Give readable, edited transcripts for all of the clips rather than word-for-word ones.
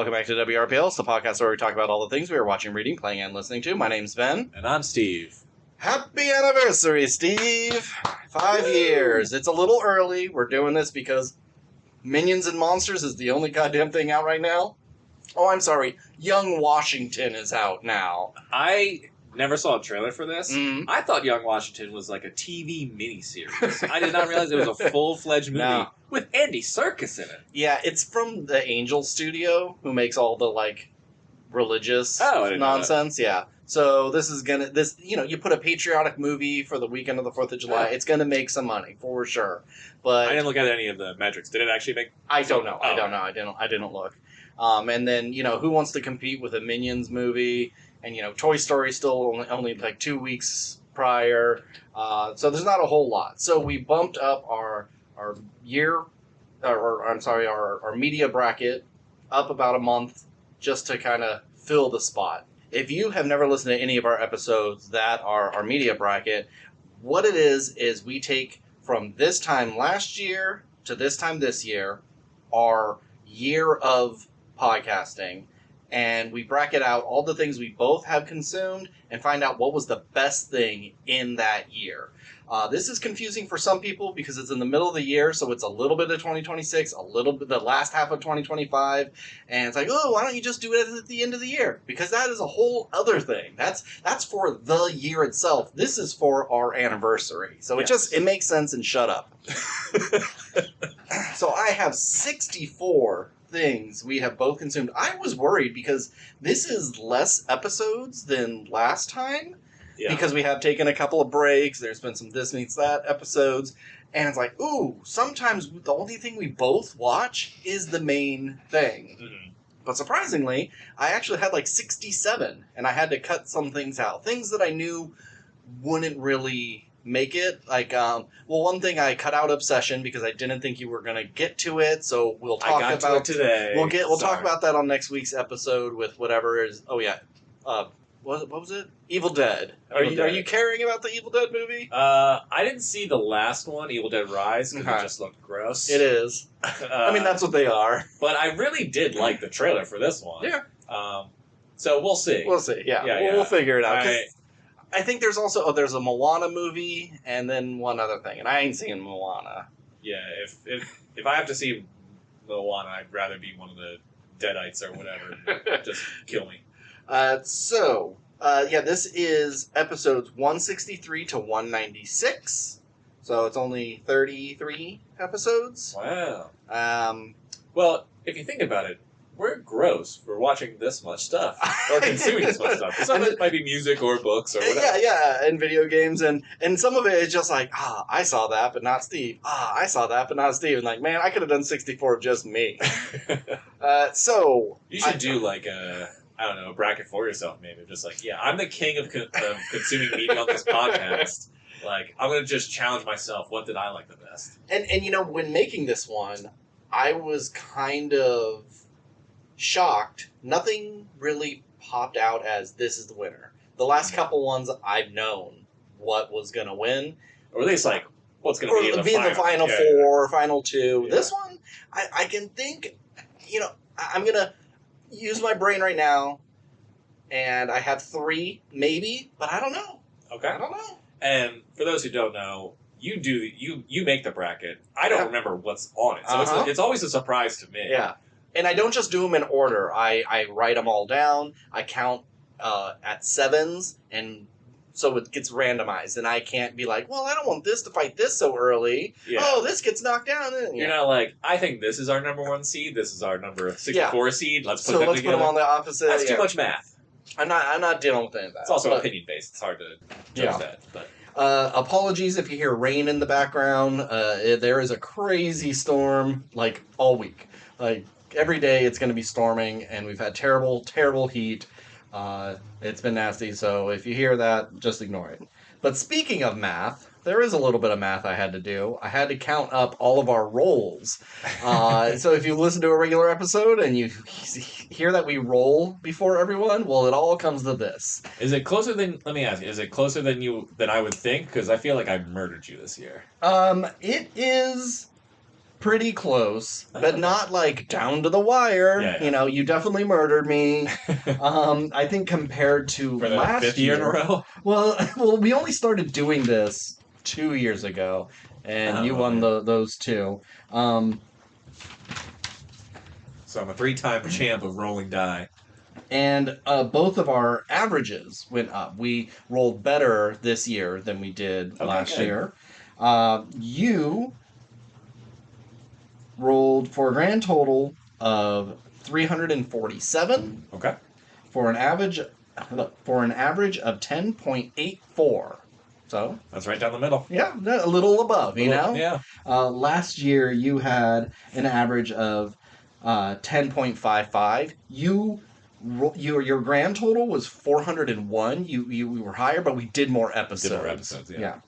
welcome back to WRPL. It's the podcast where we talk about all the things we are watching, reading, playing, and listening to. My name's Ben. And I'm Steve. Happy anniversary, Steve! 5 years. It's a little early. We're doing this because Minions and Monsters is the only goddamn thing out right now. Oh, I'm sorry. Young Washington is out now. I never saw a trailer for this. Mm. I thought Young Washington was like a TV miniseries. I did not realize it was a full-fledged movie with Andy Serkis in it. Yeah, it's from the Angel Studio, who makes all the, religious nonsense. Yeah. So this is gonna, you put a patriotic movie for the weekend of the 4th of July, it's gonna make some money, for sure. But I didn't look at any of the metrics. Did it actually make... I don't know. I didn't look. And then, who wants to compete with a Minions movie? And, Toy Story still only 2 weeks prior. So there's not a whole lot. So we bumped up our media bracket up about a month just to kind of fill the spot. If you have never listened to any of our episodes that are our media bracket, what it is we take from this time last year to this time this year, our year of podcasting, and we bracket out all the things we both have consumed and find out what was the best thing in that year. This is confusing for some people because it's in the middle of the year, so it's a little bit of 2026, a little bit the last half of 2025, and it's like, oh, why don't you just do it at the end of the year? Because that is a whole other thing. That's for the year itself. This is for our anniversary. So yes. It makes sense, and shut up. So I have 64 things we have both consumed. I was worried because this is less episodes than last time. Yeah. Because we have taken a couple of breaks. There's been some This Meets That episodes. And it's like, ooh, sometimes the only thing we both watch is the main thing. Mm-hmm. But surprisingly, I actually had 67. And I had to cut some things out. Things that I knew wouldn't really make it. One thing I cut out Obsession because I didn't think you were going to get to it. So we'll talk about it today. We'll talk about that on next week's episode with whatever is. Oh yeah. What was it? Evil Dead. Are you caring about the Evil Dead movie? I didn't see the last one, Evil Dead Rise, because it just looked gross. It is. That's what they are. But I really did like the trailer for this one. Yeah. So we'll see. We'll see. Yeah. We'll figure it out. I think there's also there's a Moana movie and then one other thing, and I ain't seen Moana. Yeah. If I have to see Moana, I'd rather be one of the Deadites or whatever. Just kill me. This is episodes 163 to 196. So it's only 33 episodes. Wow. Well, if you think about it, we're gross for watching this much stuff or consuming this much stuff. Some of it might be music or books or whatever. Yeah, and video games, and some of it is just I saw that, but not Steve. I saw that, but not Steve. And man, I could have done 64 of just me. So you should do a bracket for yourself, maybe. Just I'm the king of consuming media on this podcast. I'm going to just challenge myself. What did I like the best? And when making this one, I was kind of shocked. Nothing really popped out as this is the winner. The last couple ones, I've known what was going to win. Or at least, what's going to be in the final four, final two. Yeah. This one, I can think, I'm going to use my brain right now, and I have 3, maybe, but I don't know. Okay. I don't know. And for those who don't know, you make the bracket. I don't remember what's on it, so it's always a surprise to me. Yeah. And I don't just do them in order. I write them all down. I count at 7s, and so it gets randomized. And I can't be I don't want this to fight this so early. Yeah. Oh, this gets knocked down. You're not I think this is our number 1 seed. This is our number 64 seed. Let's put them together. Let's put them on the opposite. That's too much math. I'm not dealing with any of that. It's also opinion-based. It's hard to judge that. But. Apologies if you hear rain in the background. There is a crazy storm, all week. Every day it's going to be storming, and we've had terrible, terrible heat. It's been nasty, so if you hear that, just ignore it. But speaking of math, there is a little bit of math I had to do. I had to count up all of our rolls. So if you listen to a regular episode and you hear that we roll before everyone, well, it all comes to this. Is it closer than, let me ask you, is it closer than I would think? Because I feel like I murdered you this year. It is pretty close, but not like down to the wire. Yeah. You know, you definitely murdered me. I think compared to For the last 5th year in a row? well, we only started doing this 2 years ago, and you won those two. So I'm a 3-time champ of rolling die. And both of our averages went up. We rolled better this year than we did last year. You rolled for a grand total of 347. Okay. For an average of 10.84. So that's right down the middle. Yeah, a little above, you know? Yeah. Last year you had an average of 10.55. Your grand total was 401. You were higher, but we did more episodes. Yeah.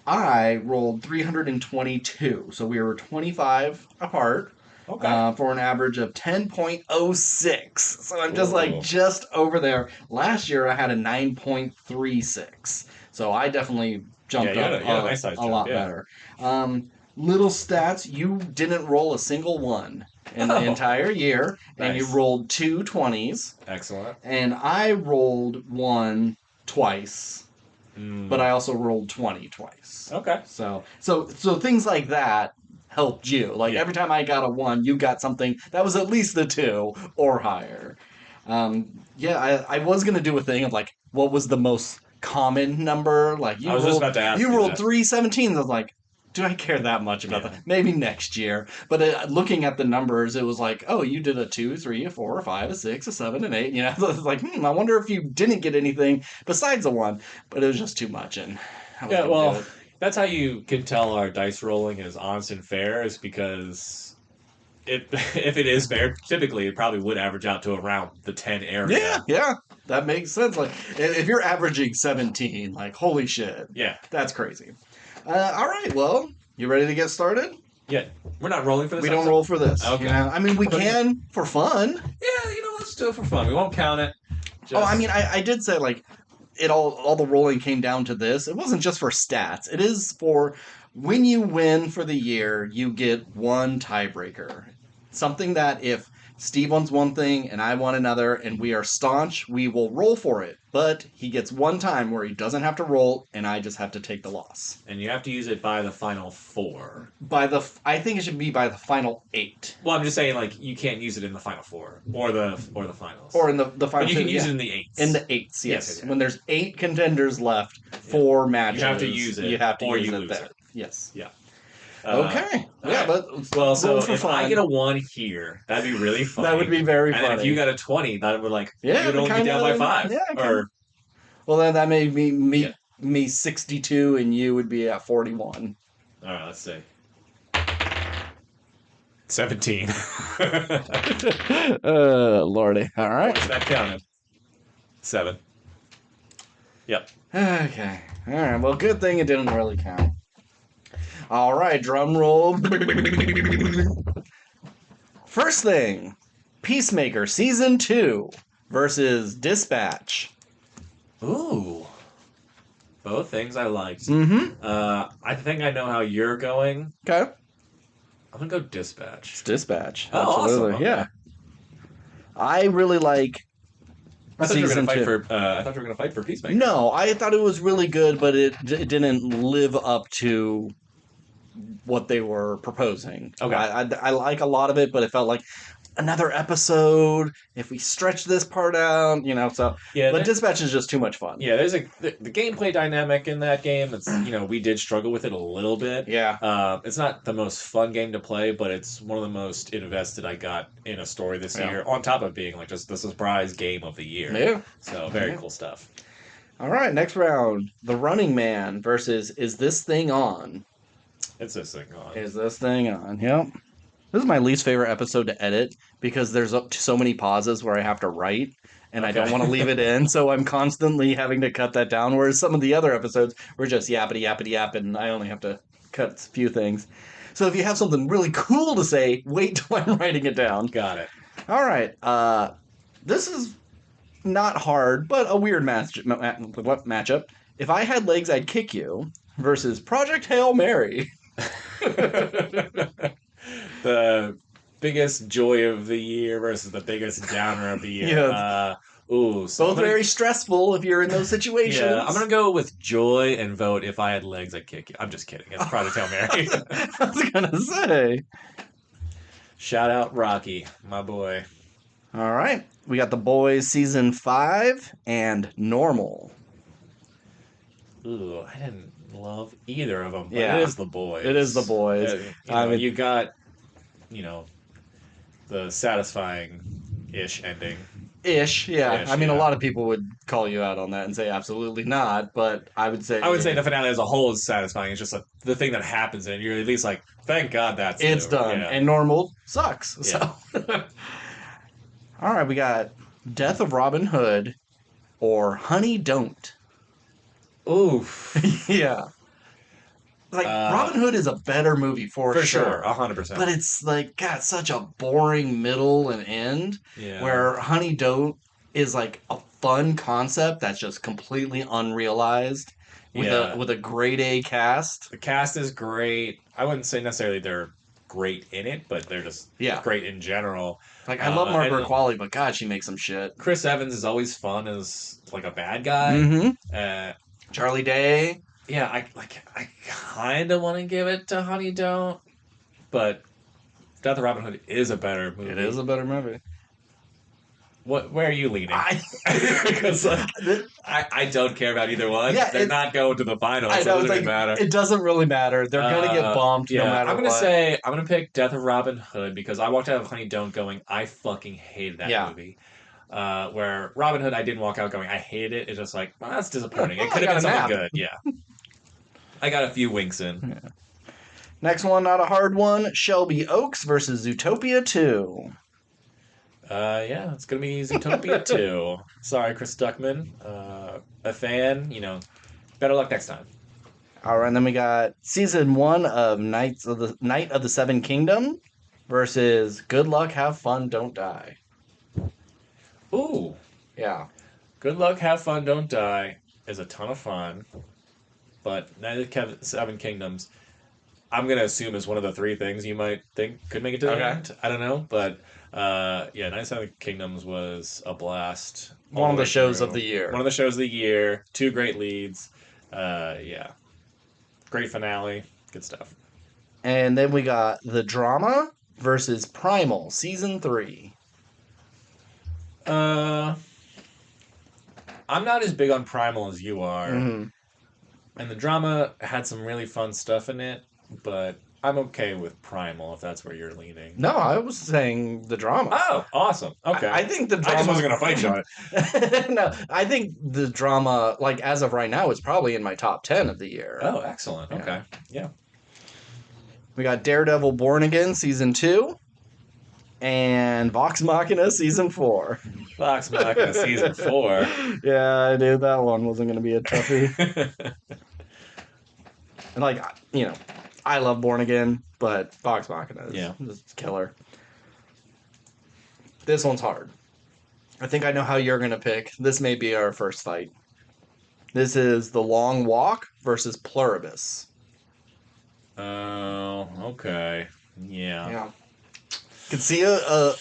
I rolled 322, so we were 25 apart. Okay. For an average of 10.06. So I'm just over there. Last year I had a 9.36. So I definitely jumped up a lot better. Little stats, you didn't roll a single one in the entire year, and you rolled 2 20s. Excellent. And I rolled 1 twice. But I also rolled 20 twice. Okay. So things like that helped you. Every time I got a 1, you got something that was at least a 2 or higher. I was going to do a thing of what was the most common number? I was just about to ask you rolled 3 17s. I was like, do I care that much about that? Maybe next year. But looking at the numbers, it was like, oh, you did a 2, 3, a 4, a 5, a 6, a 7, and 8. You know, so it was like, I wonder if you didn't get anything besides a 1. But it was just too much, and that's how you can tell our dice rolling is honest and fair, is because if it is fair, typically it probably would average out to around the 10 area. Yeah, that makes sense. If you're averaging 17, holy shit. Yeah. That's crazy. All right, well, you ready to get started? Yeah, we're not rolling for this. We don't roll for this. Okay. I mean, we can for fun. Yeah, let's do it for fun. We won't count it. I did say, all the rolling came down to this. It wasn't just for stats. It is for when you win for the year, you get 1 tiebreaker. Something that if Steve wants one thing and I want another and we are staunch, we will roll for it. But he gets 1 time where he doesn't have to roll and I just have to take the loss. And you have to use it by the final 4. I think it should be by the final 8. Well, I'm just saying, you can't use it in the final 4 or the finals. Or in the final. But you can use it in the 8s. In the 8s, yes. When there's 8 contenders left, 4 matches. You have to use it. You have to or use you it lose there. it. Yes. Yeah. Okay. So if I get a 1 here, that'd be really funny. That would be very funny. And if you got a 20, that would you'd only be down by 5. Yeah. Well, then that made me 62, and you would be at 41. All right. Let's see. 17. Lordy. All right. What's that counted? 7. Yep. Okay. All right. Well, good thing it didn't really count. All right, drum roll. First thing, Peacemaker Season 2 versus Dispatch. Ooh. Both things I liked. Mm-hmm. I think I know how you're going. Okay. I'm going to go Dispatch. It's Dispatch. Oh, absolutely. awesome. Okay. Yeah. I really like I thought you were Season 2. going to fight for Peacemaker. No, I thought it was really good, but it didn't live up to what they were proposing. Okay. I like a lot of it, but it felt like another episode if we stretch this part out, so but Dispatch is just too much fun. Yeah, there's the gameplay dynamic in that game. It's we did struggle with it a little bit. Yeah. It's not the most fun game to play, but it's one of the most invested I got in a story this year, on top of being just the surprise game of the year. Yeah. So very cool stuff. All right, next round. The Running Man versus Is This Thing On? It's this thing on. Is This Thing On? Yep. This is my least favorite episode to edit because there's so many pauses where I have to write and I don't want to leave it in, so I'm constantly having to cut that down, whereas some of the other episodes were just yappity yap and I only have to cut a few things. So if you have something really cool to say, wait till I'm writing it down. Got it. All right. This is not hard, but a weird matchup. If I had legs, I'd kick you versus Project Hail Mary. The biggest joy of the year versus the biggest downer of the year. Yeah. So Both very stressful if you're in those situations. yeah, I'm gonna go with joy and vote. If I had legs, I'd kick you. I'm just kidding. It's Project Hail Mary. I was gonna say. Shout out Rocky, my boy. All right, we got The Boys season 5 and Normal. Ooh, I didn't love either of them. But Yeah. it is The Boys. It is The Boys. You got, the satisfying-ish ending. Ish, yeah. Ish, I mean, yeah. a lot of people would call you out on that and say absolutely not, but I would say the finale as a whole is satisfying. It's just the thing that happens, and you're at least like, thank God that's it's done. Yeah. And Normal sucks. Yeah. So, all right, we got Death of Robin Hood or Honey Don't. Oof. Yeah. Like Robin Hood is a better movie for sure. 100%. But it's like got such a boring middle and end. Yeah. Where Honey Don't is like a fun concept that's just completely unrealized with a grade A cast. The cast is great. I wouldn't say necessarily they're great in it, but they're just great in general. Like I love Margaret Qualley, but God, she makes some shit. Chris Evans is always fun as like a bad guy. Mm-hmm. Charlie Day. Yeah, I kind of want to give it to Honey Don't, but Death of Robin Hood is a better movie. It is a better movie. Where are you leaning? Because I don't care about either one. Yeah, they're not going to the finals. So it doesn't really matter. It doesn't really matter. They're gonna get bumped no matter I'm gonna pick Death of Robin Hood because I walked out of Honey Don't going, I fucking hated that movie. Where Robin Hood, I didn't walk out going, I hate it. It's just like, well, that's disappointing. It could have been something good. Yeah. I got a few winks in. Yeah. Next one, not a hard one. Shelby Oaks versus Zootopia 2. Yeah, it's going to be Zootopia 2. Sorry, Chris Stuckman. A fan, better luck next time. All right, and then we got season 1 of Night of the Seven Kingdom versus Good Luck, Have Fun, Don't Die. Ooh. Yeah. Good Luck, Have Fun, Don't Die is a ton of fun. But Night of the Seven Kingdoms, I'm going to assume is one of the 3 things you might think could make it to the end. I don't know. But, Night of the Seven Kingdoms was a blast. One of the shows of the year. One of the shows of the year. 2 great leads. Yeah. Great finale. Good stuff. And then we got The Drama versus Primal, season 3. I'm not as big on Primal as you are. Mm-hmm. And the drama had some really fun stuff in it, but I'm okay with Primal if that's where you're leaning. No, I was saying The Drama. Oh, awesome. Okay. I think The Drama... I just wasn't going to fight you on it. No, I think The Drama, like, as of right now, is probably in my top 10 of the year. Oh, excellent. Okay. Yeah. We got Daredevil Born Again, season 2. And Vox Machina, season 4. Vox Machina, season 4. Yeah, I knew that one wasn't going to be a toughie. And, like, I love Born Again, but Vox Machina is killer. This one's hard. I think I know how you're going to pick. This may be our first fight. This is The Long Walk versus Pluribus. Oh, okay. Yeah. Yeah. Could see a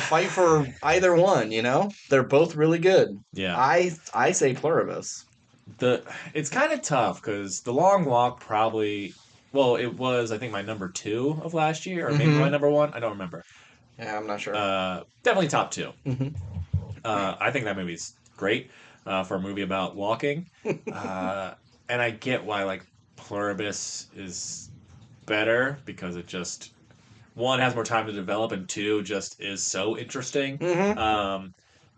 fight for either one, They're both really good. Yeah. I say Pluribus. It's kind of tough because The Long Walk probably, it was, I think, my number 2 of last year, or maybe my number 1. I don't remember. Yeah, I'm not sure. Definitely top 2. Mm-hmm. I think that movie's great for a movie about walking. And I get why, like, Pluribus is better because it just... 1 has more time to develop, and 2 just is so interesting. Mm-hmm.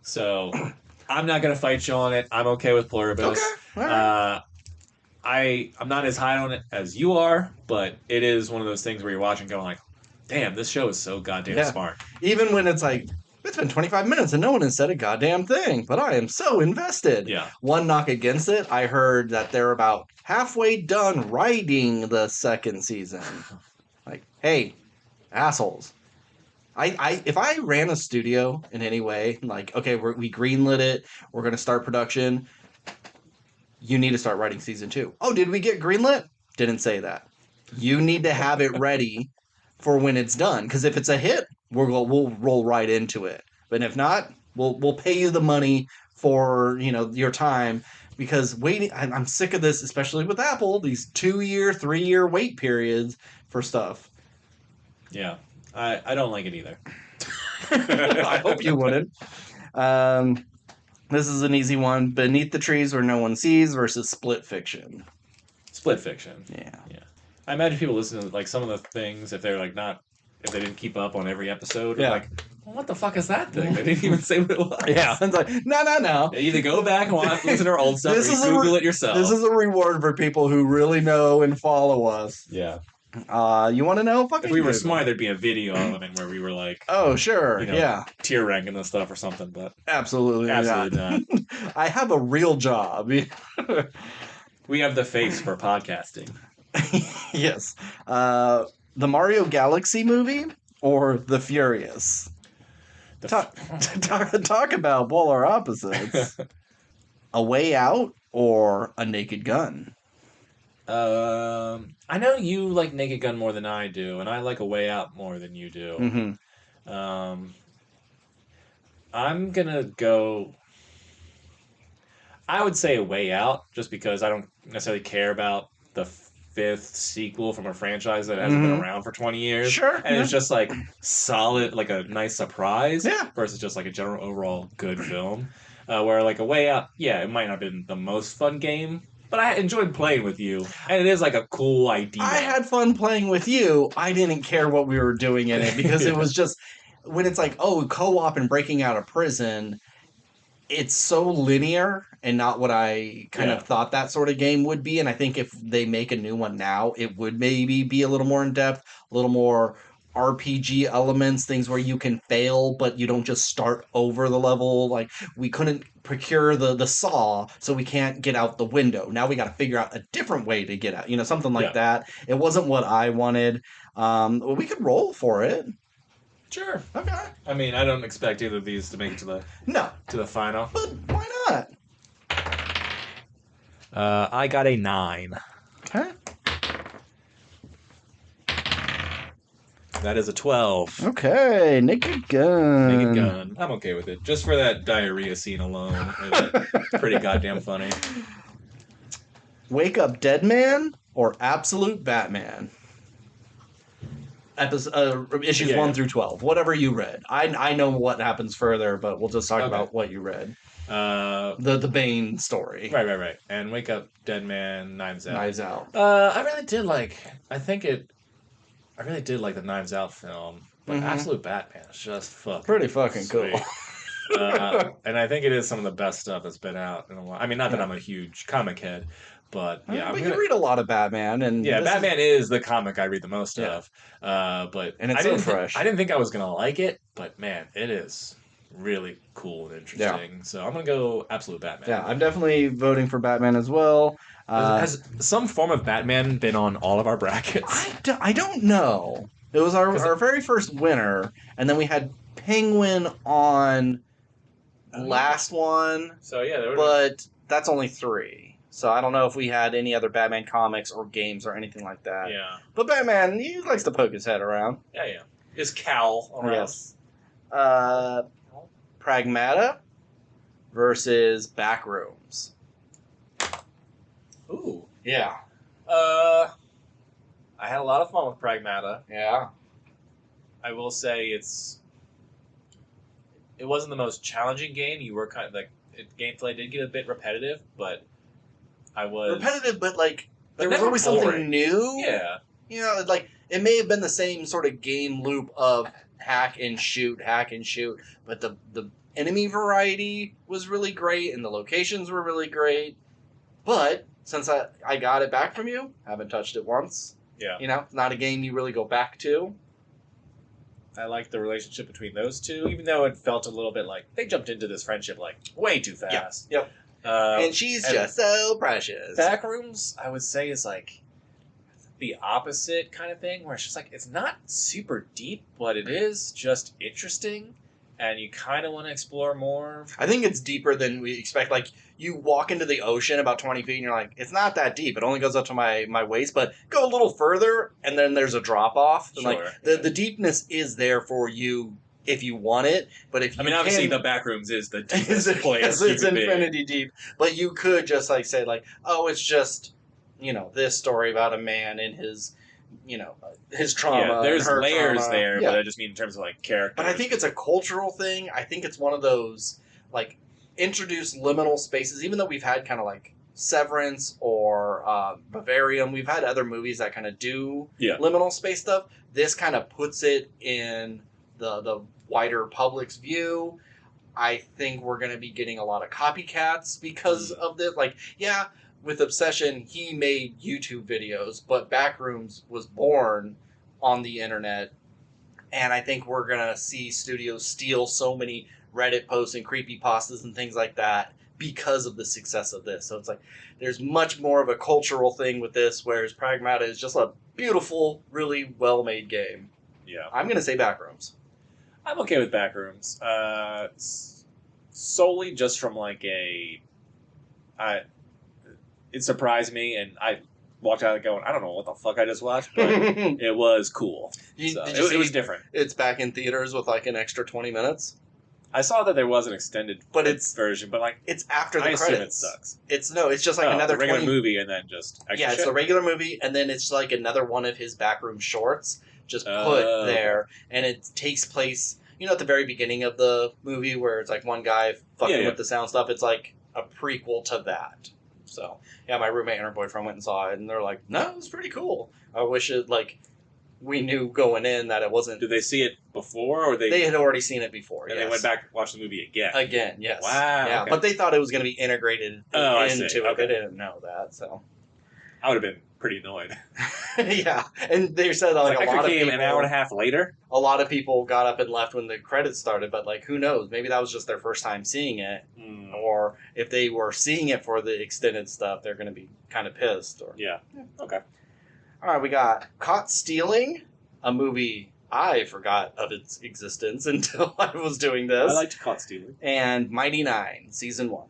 So I'm not gonna fight you on it. I'm okay with Pluribus. Okay. All right. I'm not as high on it as you are, but it is one of those things where you're watching, going like, "Damn, this show is so goddamn smart." Even when it's like, it's been 25 minutes and no one has said a goddamn thing, but I am so invested. Yeah. One knock against it, I heard that they're about halfway done writing the 2nd season. Like, hey. Assholes. If I ran a studio in any way, like, okay, we greenlit it, we're going to start production, you need to start writing season 2. Oh, did we get greenlit? Didn't say that. You need to have it ready for when it's done. Because if it's a hit, we'll roll right into it. But if not, we'll pay you the money for your time. Because waiting, I'm sick of this, especially with Apple. These 2-year, 3-year wait periods for stuff. Yeah, I don't like it either. I hope you wouldn't. This is an easy one. Beneath the Trees Where No One Sees versus Split Fiction. Split Fiction. Yeah. I imagine people listen to like some of the things if they're like if they didn't keep up on every episode. Yeah. Like, well, what the fuck is that thing? They didn't even say what it was. Yeah. It's like, no. Either go back and listen to our old stuff, or you Google it yourself. This is a reward for people who really know and follow us. Yeah. You want to know? If we were smart, there'd be a video element where we were like, oh, sure, yeah, tier ranking and stuff or something. But absolutely not. I have a real job. We have the face for podcasting. Yes. The Mario Galaxy movie or The Furious? Talk about polar opposites. A Way Out or A Naked Gun? I know you like Naked Gun more than I do, and I like A Way Out more than you do. Mm-hmm. I'm gonna go. I would say A Way Out, just because I don't necessarily care about the 5th sequel from a franchise that hasn't been around for 20 years. Sure. And it's just like solid, like a nice surprise. Yeah. Versus just like a general overall good film. Where like A Way Out, yeah, it might not have been the most fun game, but I enjoyed playing with you, and it is like a cool idea. I had fun playing with you. I didn't care what we were doing in it because it was just when it's like, oh, co-op and breaking out of prison. It's so linear and not what I kind of thought that sort of game would be. And I think if they make a new one now, it would maybe be a little more in depth, a little more RPG elements, things where you can fail, but you don't just start over the level. Like, we couldn't procure the saw, so we can't get out the window. Now we got to figure out a different way to get out, something like that. It wasn't what I wanted. We could roll for it. Sure. Okay. I mean, I don't expect either of these to make it to the final. But why not? I got a 9. Okay. That is a 12. Okay, Naked Gun. Naked Gun. I'm okay with it. Just for that diarrhea scene alone. It's pretty goddamn funny. Wake Up Dead Man or Absolute Batman? Issues 1 through 12. Whatever you read. I know what happens further, but we'll just talk about what you read. The Bane story. Right. And Wake Up Dead Man, Knives Out. I really did like the Knives Out film. But Absolute Batman is just pretty fucking cool. And I think it is some of the best stuff that's been out in a while. I mean, not that I'm a huge comic head, but yeah. But you read a lot of Batman, and Batman is the comic I read the most of. But and it's so fresh. I didn't think I was gonna like it, but man, it is really cool and interesting. Yeah. So I'm gonna go Absolute Batman. Yeah, I'm definitely voting for Batman as well. Has some form of Batman been on all of our brackets? I don't know. It was our very first winner, and then we had Penguin on last one. So yeah, but that's only 3. So I don't know if we had any other Batman comics or games or anything like that. Yeah. But Batman, he likes to poke his head around. Yeah. His cowl around. Yes. Pragmata versus Backrooms. Ooh. Yeah. I had a lot of fun with Pragmata. Yeah. I will say it wasn't the most challenging game. You were kind of like gameplay did get a bit repetitive, but I was repetitive, but like there was always something new. Yeah. Like it may have been the same sort of game loop of hack and shoot, but the enemy variety was really great and the locations were really great. But since I got it back from you, haven't touched it once. Yeah. It's not a game you really go back to. I like the relationship between those two, even though it felt a little bit like they jumped into this friendship like way too fast. Yep. And she's just so precious. Backrooms, I would say, is like the opposite kind of thing, where it's just like it's not super deep, but it is just interesting. and you kind of want to explore more. I think it's deeper than we expect. Like, you walk into the ocean about 20 feet and you're like, it's not that deep. It only goes up to my waist, but go a little further and then there's a drop off. And Sure. like the deepness is there for you if you want it, but if you obviously the back rooms is the deepest place. It's infinity deep, but you could just like say like, oh, it's just, this story about a man and his, his trauma. Yeah, there's layers trauma. there, Yeah. but I just mean in terms of like character. But I think it's a cultural thing. I think it's one of those like introduce liminal spaces, even though we've had kind of like Severance or Bavarium, we've had other movies that kind of do liminal space stuff. This kind of puts it in the wider public's view. I think we're going to be getting a lot of copycats because of this. Like, yeah, with Obsession, he made YouTube videos, but Backrooms was born on the internet. And I think we're going to see studios steal so many Reddit posts and creepypastas and things like that because of the success of this. So it's like there's much more of a cultural thing with this, whereas Pragmata is just a beautiful, really well-made game. Yeah. I'm going to say Backrooms. I'm okay with Backrooms. Solely just from like it surprised me, and I walked out going, I don't know what the fuck I just watched, but it was cool. It was different. It's back in theaters with like an extra 20 minutes. I saw that there was an extended version, but like it's after the I assume credits. it sucks. It's just like another regular 20... movie, and then just extra it's a regular movie, and then it's like another one of his backroom shorts just put there, and it takes place, at the very beginning of the movie where it's like one guy fucking with the sound stuff. It's like a prequel to that. So yeah, my roommate and her boyfriend went and saw it, and they're like, "No, it's pretty cool." I wish it we knew going in that it wasn't. Did they see it before, or they had already seen it before? And they went back and watched the movie again. Again, yes. Wow. Yeah, okay. but they thought it was going to be integrated into it. Okay. They didn't know that, so I would have been pretty annoyed. Yeah, and they said a lot of people. An hour and a half later. A lot of people got up and left when the credits started, but who knows? Maybe that was just their first time seeing it, or if they were seeing it for the extended stuff, they're going to be kind of pissed. Yeah. Okay. All right, we got Caught Stealing, a movie I forgot of its existence until I was doing this. I liked Caught Stealing. And Mighty Nine, Season 1.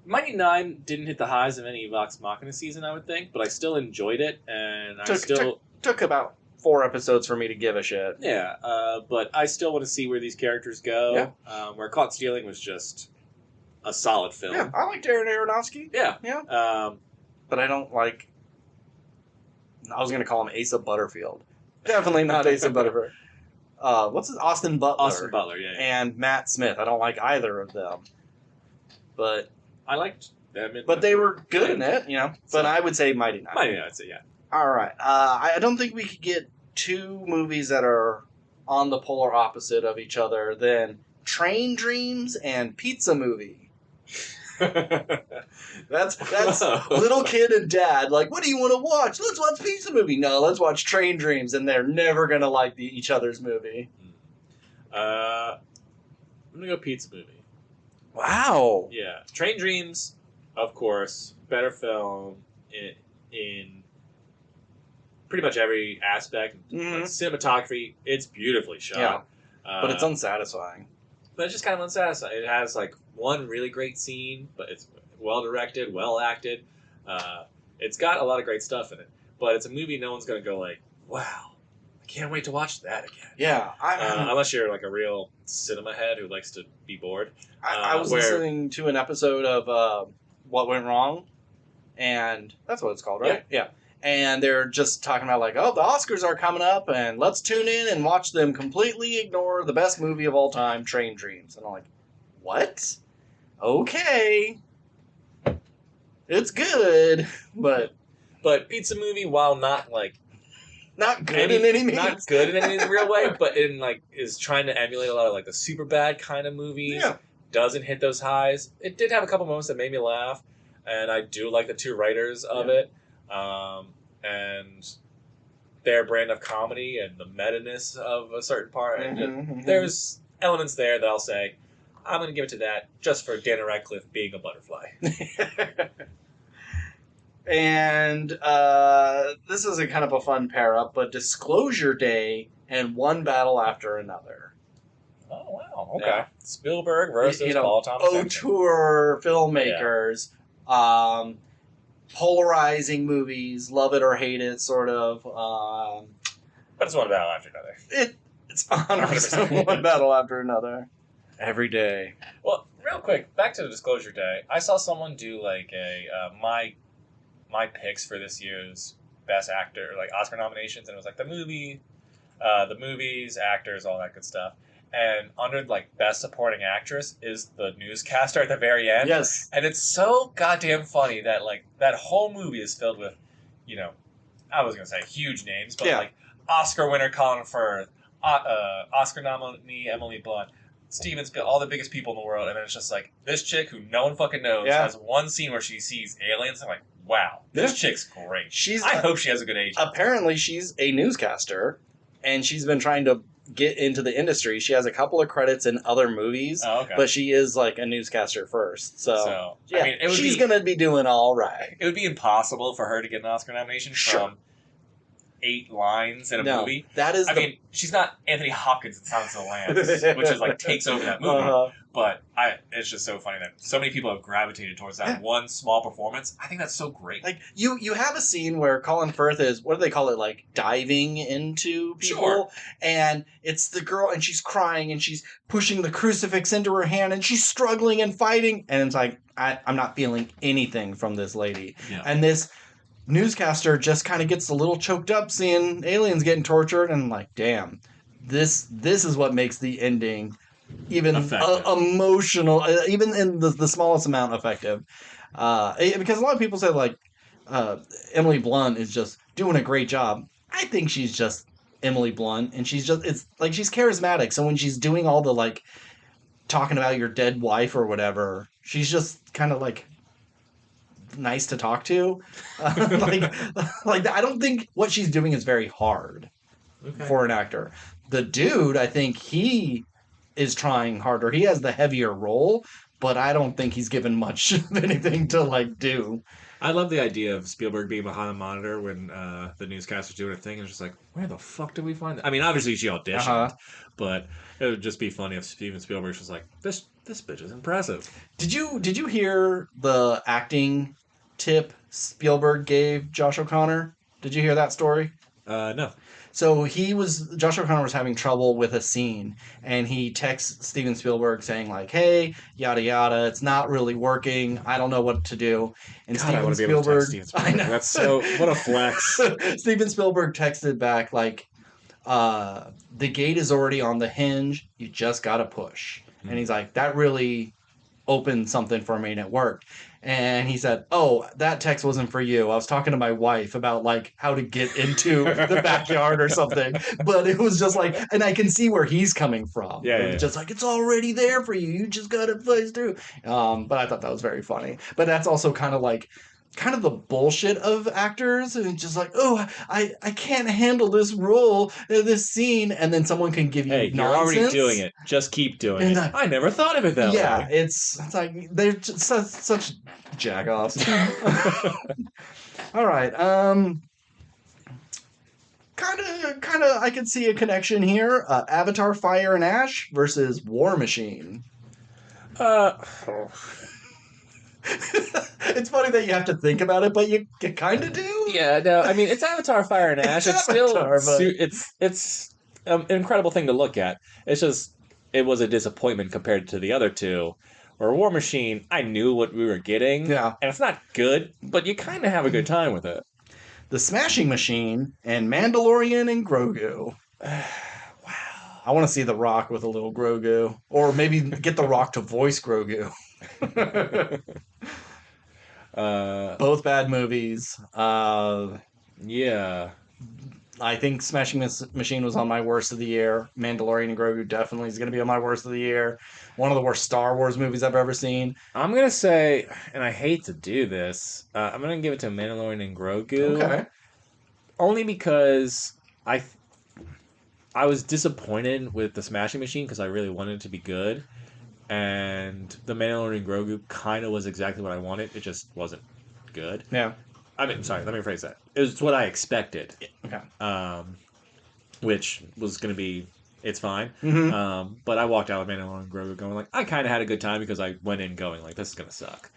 Mighty Nine didn't hit the highs of any Vox Machina season, I would think, but I still enjoyed it, and took about 4 episodes for me to give a shit. Yeah, but I still want to see where these characters go. Yeah. Where Caught Stealing was just a solid film. Yeah, I like Darren Aronofsky. Yeah. Yeah. But I don't like... I was going to call him Asa Butterfield. Definitely not Asa Butterfield. What's his... Austin Butler. Austin Butler, yeah. And Matt Smith. I don't like either of them. But... I liked them. But they were good in it, But I would say Mighty Nine. Mighty Nine, I'd say, yeah. All right. I don't think we could get 2 movies that are on the polar opposite of each other than Train Dreams and Pizza Movie. That's little kid and dad. Like, what do you want to watch? Let's watch Pizza Movie. No, let's watch Train Dreams, and they're never gonna like each other's movie. I'm gonna go Pizza Movie. Wow. Yeah, Train Dreams, of course, better film in pretty much every aspect. Mm-hmm. Like cinematography, it's beautifully shot. Yeah. But it's unsatisfying. But it's just kind of unsatisfying. It has one really great scene, but it's well directed, well acted. It's got a lot of great stuff in it. But it's a movie no one's going to go wow, I can't wait to watch that again. Yeah. Unless you're a real cinema head who likes to be bored. I was listening to an episode of What Went Wrong, and that's what it's called, right? Yeah. And they're just talking about the Oscars are coming up, and let's tune in and watch them completely ignore the best movie of all time, Train Dreams. And I'm like, what? Okay. It's good, but Pizza Movie, while not not good in any means, not good in any real way, but is trying to emulate a lot of the Superbad kind of movies. Yeah. Doesn't hit those highs. It did have a couple moments that made me laugh, and I do like the 2 writers of it. And their brand of comedy and the meta-ness of a certain part. And there's elements there that I'll say, I'm going to give it to that just for Daniel Radcliffe being a butterfly. And this is a kind of a fun pair-up, but Disclosure Day and one battle after another. Oh, wow. Okay. Yeah. Spielberg versus Paul Thomas Anderson. Auteur filmmakers, polarizing movies, love it or hate it, sort of. But it's one battle after another. It's 100% one battle after another. Every day. Well, real quick, back to the disclosure day. I saw someone do like a my picks for this year's best actor, like Oscar nominations, and it was like the movies, actors, all that good stuff. And under like best supporting actress is the newscaster at the very end. Yes. And it's so goddamn funny that like that whole movie is filled with, I was gonna say huge names, but like Oscar winner Colin Firth, Oscar nominee Emily Blunt, Steven Spielberg, all the biggest people in the world, and then it's just like this chick who no one fucking knows has one scene where she sees aliens. I'm like, wow, this chick's great. I hope she has a good agent. Apparently, she's a newscaster, and she's been trying to get into the industry. She has a couple of credits in other movies, but she is like a newscaster first. So yeah, I mean, she's going to be doing all right. It would be impossible for her to get an Oscar nomination from 8 lines in a movie. That is. I mean, she's not Anthony Hopkins in Silence of the Lambs, which is like takes over that movie. But it's just so funny that so many people have gravitated towards that one small performance. I think that's so great. Like you have a scene where Colin Firth is, what do they call it, like diving into people, and it's the girl, and she's crying, and she's pushing the crucifix into her hand, and she's struggling and fighting, and it's like I'm not feeling anything from this lady, and this newscaster just kind of gets a little choked up seeing aliens getting tortured, and like, damn, this is what makes the ending even emotional, even in the smallest amount effective. Because a lot of people say like Emily Blunt is just doing a great job. I think she's just Emily Blunt, and she's charismatic. So when she's doing all the like talking about your dead wife or whatever, she's just kind of like nice to talk to. Like I don't think what she's doing is very hard for an actor. The dude, I think he is trying harder. He has the heavier role, but I don't think he's given much of anything to like do. I love the idea of Spielberg being behind the monitor when the newscaster's doing a thing, and it's just like, where the fuck did we find that? I mean, obviously she auditioned, but it would just be funny if Steven Spielberg was like, this bitch is impressive. Did you hear the acting tip Spielberg gave Josh O'Connor? Did you hear that story? No. So Josh O'Connor was having trouble with a scene, and he texts Steven Spielberg saying like, hey, yada yada, it's not really working, I don't know what to do. And Steven Spielberg, I know. That's so, what a flex. Steven Spielberg texted back like, the gate is already on the hinge, you just gotta push. Mm-hmm. And he's like, that really opened something for me, and it worked. And he said, oh, that text wasn't for you. I was talking to my wife about like how to get into the backyard or something. But it was just like, and I can see where he's coming from. It's just like, it's already there for you. You just got to play through. But I thought that was very funny. But that's also kind of the bullshit of actors, and it's just like, oh, I can't handle this role, this scene, and then someone can give you nonsense. You're already doing it. Just keep doing it. I never thought of it that way. Yeah, it's like they're just such jagoffs. All right, kind of, I can see a connection here. Avatar: Fire and Ash versus War Machine. It's funny that you have to think about it, but you kind of do. Yeah, no, I mean, it's Avatar: Fire and Ash. It's still it's an incredible thing to look at. It's just it was a disappointment compared to the other two. Or War Machine, I knew what we were getting. Yeah, and it's not good, but you kind of have a good time with it. The Smashing Machine and Mandalorian and Grogu. Wow, I want to see The Rock with a little Grogu, or maybe get The Rock to voice Grogu. Both bad movies. Yeah. I think Smashing Machine was on my worst of the year. Mandalorian and Grogu definitely is going to be on my worst of the year. One of the worst Star Wars movies I've ever seen. I'm going to say, and I hate to do this, I'm going to give it to Mandalorian and Grogu. Okay. Only because I was disappointed with the Smashing Machine because I really wanted it to be good. And the Mandalorian and Grogu kind of was exactly what I wanted. It just wasn't good. Yeah. I mean, sorry, let me rephrase that. It was what I expected. Okay. which was going to be, it's fine. Mm-hmm. But I walked out with Mandalorian and Grogu going like, I kind of had a good time because I went in going like, this is going to suck.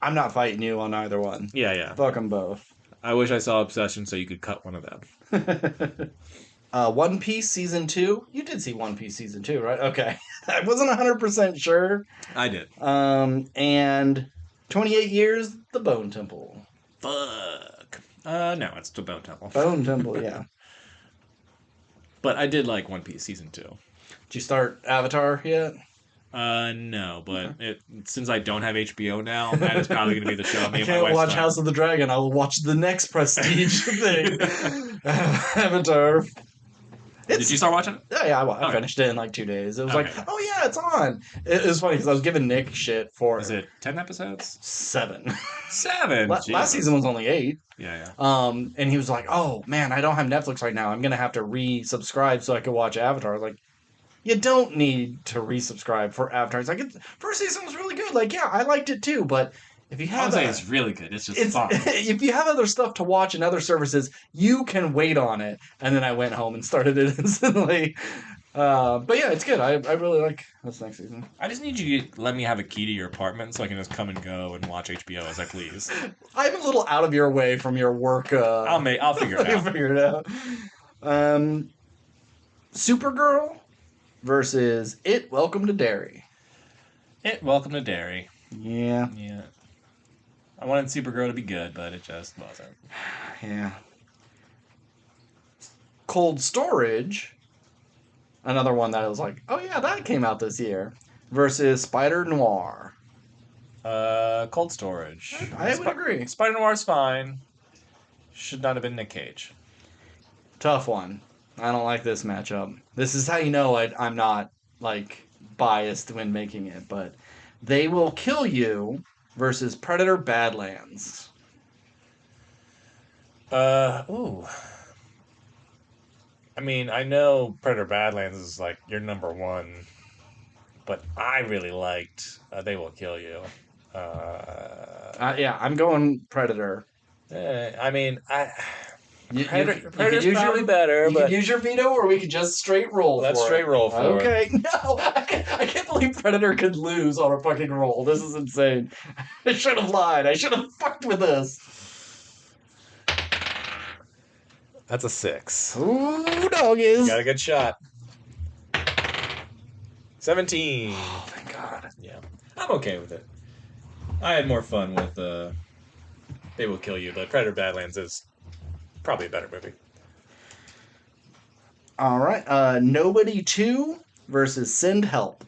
I'm not fighting you on either one. Yeah. Fuck them both. I wish I saw Obsession so you could cut one of them. One Piece Season 2. You did see One Piece Season 2, right? Okay. I wasn't 100% sure. I did. And 28 Years, The Bone Temple. Fuck. No, it's the Bone Temple. Bone Temple, yeah. But I did like One Piece Season 2. Did you start Avatar yet? No, but since I don't have HBO now, that is probably going to be the show. I can't watch House of the Dragon. I will watch the next prestige thing. Avatar. Did you start watching it? Yeah, I finished it in like 2 days. It was like, oh yeah, it's on. It was funny because I was giving Nick shit for... Is it 10 episodes? 7. 7? Last season was only 8. Yeah. And he was like, oh man, I don't have Netflix right now. I'm going to have to resubscribe so I could watch Avatar. I was like, you don't need to resubscribe for Avatar. It's like, first season was really good. Like, yeah, I liked it too, but... If you have it's really good. It's just fun. If you have other stuff to watch and other services, you can wait on it. And then I went home and started it instantly. But yeah, it's good. I really like this next season. I just need you to let me have a key to your apartment so I can just come and go and watch HBO as I please. I'm a little out of your way from your work. I'll figure it out. Figure it out. Supergirl versus It Welcome to Derry. Welcome to Derry. Yeah. I wanted Supergirl to be good, but it just wasn't. Yeah. Cold Storage, another one that I was like, oh yeah, that came out this year, versus Spider Noir. Cold Storage. I would agree. Spider Noir's fine. Should not have been Nick Cage. Tough one. I don't like this matchup. This is how you know I'm not like biased when making it, but They Will Kill You versus Predator Badlands. Ooh. I mean, I know Predator Badlands is like your number one, but I really liked They Will Kill You. Yeah, I'm going Predator. I mean, Predator's probably better, but... You could use your veto, or we could just straight roll Let's straight roll for it. Okay. No, I can't believe Predator could lose on a fucking roll. This is insane. I should have lied. I should have fucked with this. That's a 6. Ooh, doggies. Got a good shot. 17. Oh, thank God. Yeah. I'm okay with it. I had more fun with They Will Kill You, but Predator Badlands is probably a better movie. All right. Nobody 2 versus Send Help.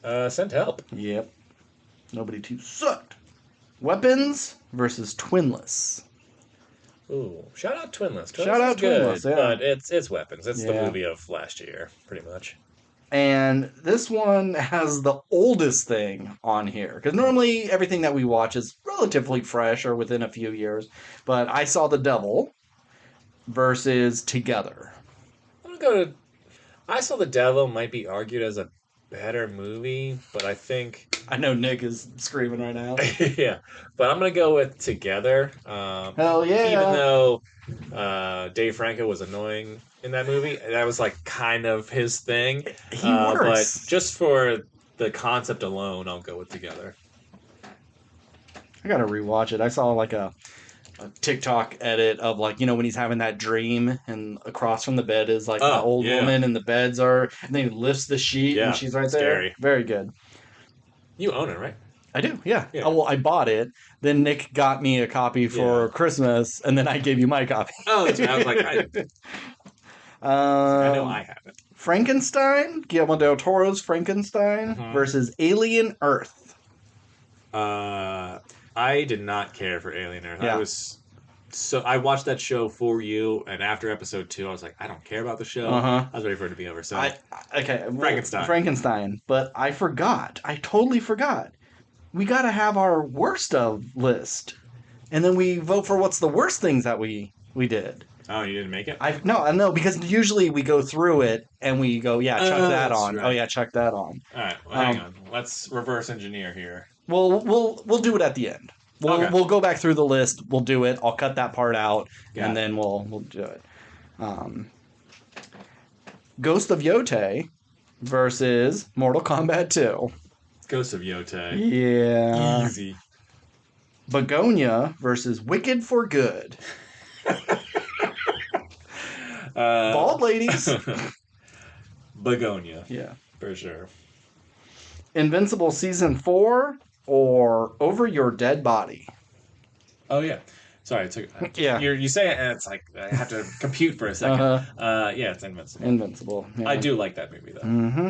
Send Help. Yep. Nobody 2 sucked. Weapons versus Twinless. Ooh, shout out Twinless. Shout out Twinless, yeah. But it's Weapons. It's the movie of last year, pretty much. And this one has the oldest thing on here. Because normally everything that we watch is relatively fresh or within a few years. But I Saw the Devil versus Together. I'm going to go to... I Saw the Devil might be argued as a better movie, but I think... I know Nick is screaming right now. Yeah, but I'm going to go with Together. Hell yeah. Even though Dave Franco was annoying in that movie, that was like kind of his thing. He works. But just for the concept alone, I'll go with Together. I got to rewatch it. I saw like a TikTok edit of like, you know, when he's having that dream and across from the bed is like the old woman and the beds are, and then he lifts the sheet and she's right there. Scary. Very good. You own it, right? I do, yeah. Oh, well, I bought it. Then Nick got me a copy for Christmas, and then I gave you my copy. Oh, that's right. I was like, I know I have it. Frankenstein, Guillermo del Toro's Frankenstein versus Alien Earth. I did not care for Alien Earth. Yeah. I watched that show for you, and after episode 2, I was like, I don't care about the show. I was ready for it to be over. So Frankenstein. But I forgot. I totally forgot. We got to have our worst of list, and then we vote for what's the worst things that we did. Oh, you didn't make it? No, because usually we go through it and we go, chuck that on. Right. Oh yeah, chuck that on. All right, well, hang on. Let's reverse engineer here. We'll do it at the end. We'll go back through the list. We'll do it. I'll cut that part out, and then we'll do it. Ghost of Yote versus Mortal Kombat 2. Ghost of Yote. Yeah. Easy. Begonia versus Wicked for Good. Bald ladies. Begonia. Yeah. For sure. Invincible Season 4 or Over Your Dead Body. Oh, yeah. Sorry. Yeah. You say it, and it's like, I have to compute for a second. Yeah, it's Invincible. Invincible. Yeah. I do like that movie, though. Mm-hmm.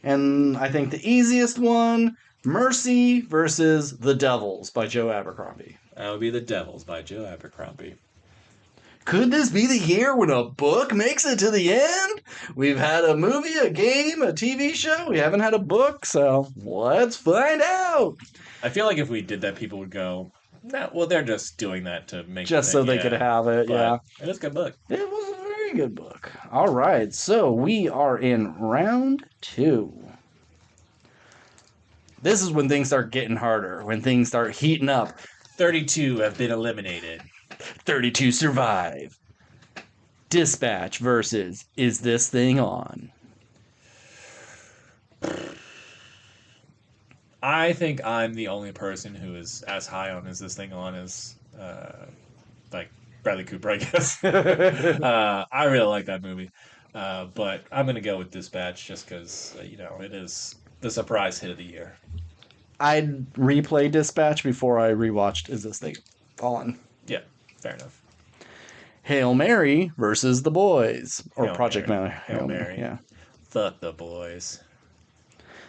And I think the easiest one, Mercy versus The Devils by Joe Abercrombie. That would be The Devils by Joe Abercrombie. Could this be the year when a book makes it to the end? We've had a movie, a game, a TV show. We haven't had a book, so let's find out. I feel like if we did that, people would go, nah, well, they're just doing that to make just so they could have it, yeah. It is a good book. It was a very good book. All right, so we are in round 2. This is when things start getting harder, when things start heating up. 32 have been eliminated. 32 survive. Dispatch versus Is This Thing On? I think I'm the only person who is as high on Is This Thing On as like Bradley Cooper, I guess. I really like that movie. But I'm going to go with Dispatch just because, it is the surprise hit of the year. I'd replay Dispatch before I rewatched Is This Thing On? Yeah, fair enough. Hail Mary versus The Boys. Or Hail Project Mary. Mary. Hail Mary. Yeah. Fuck the boys.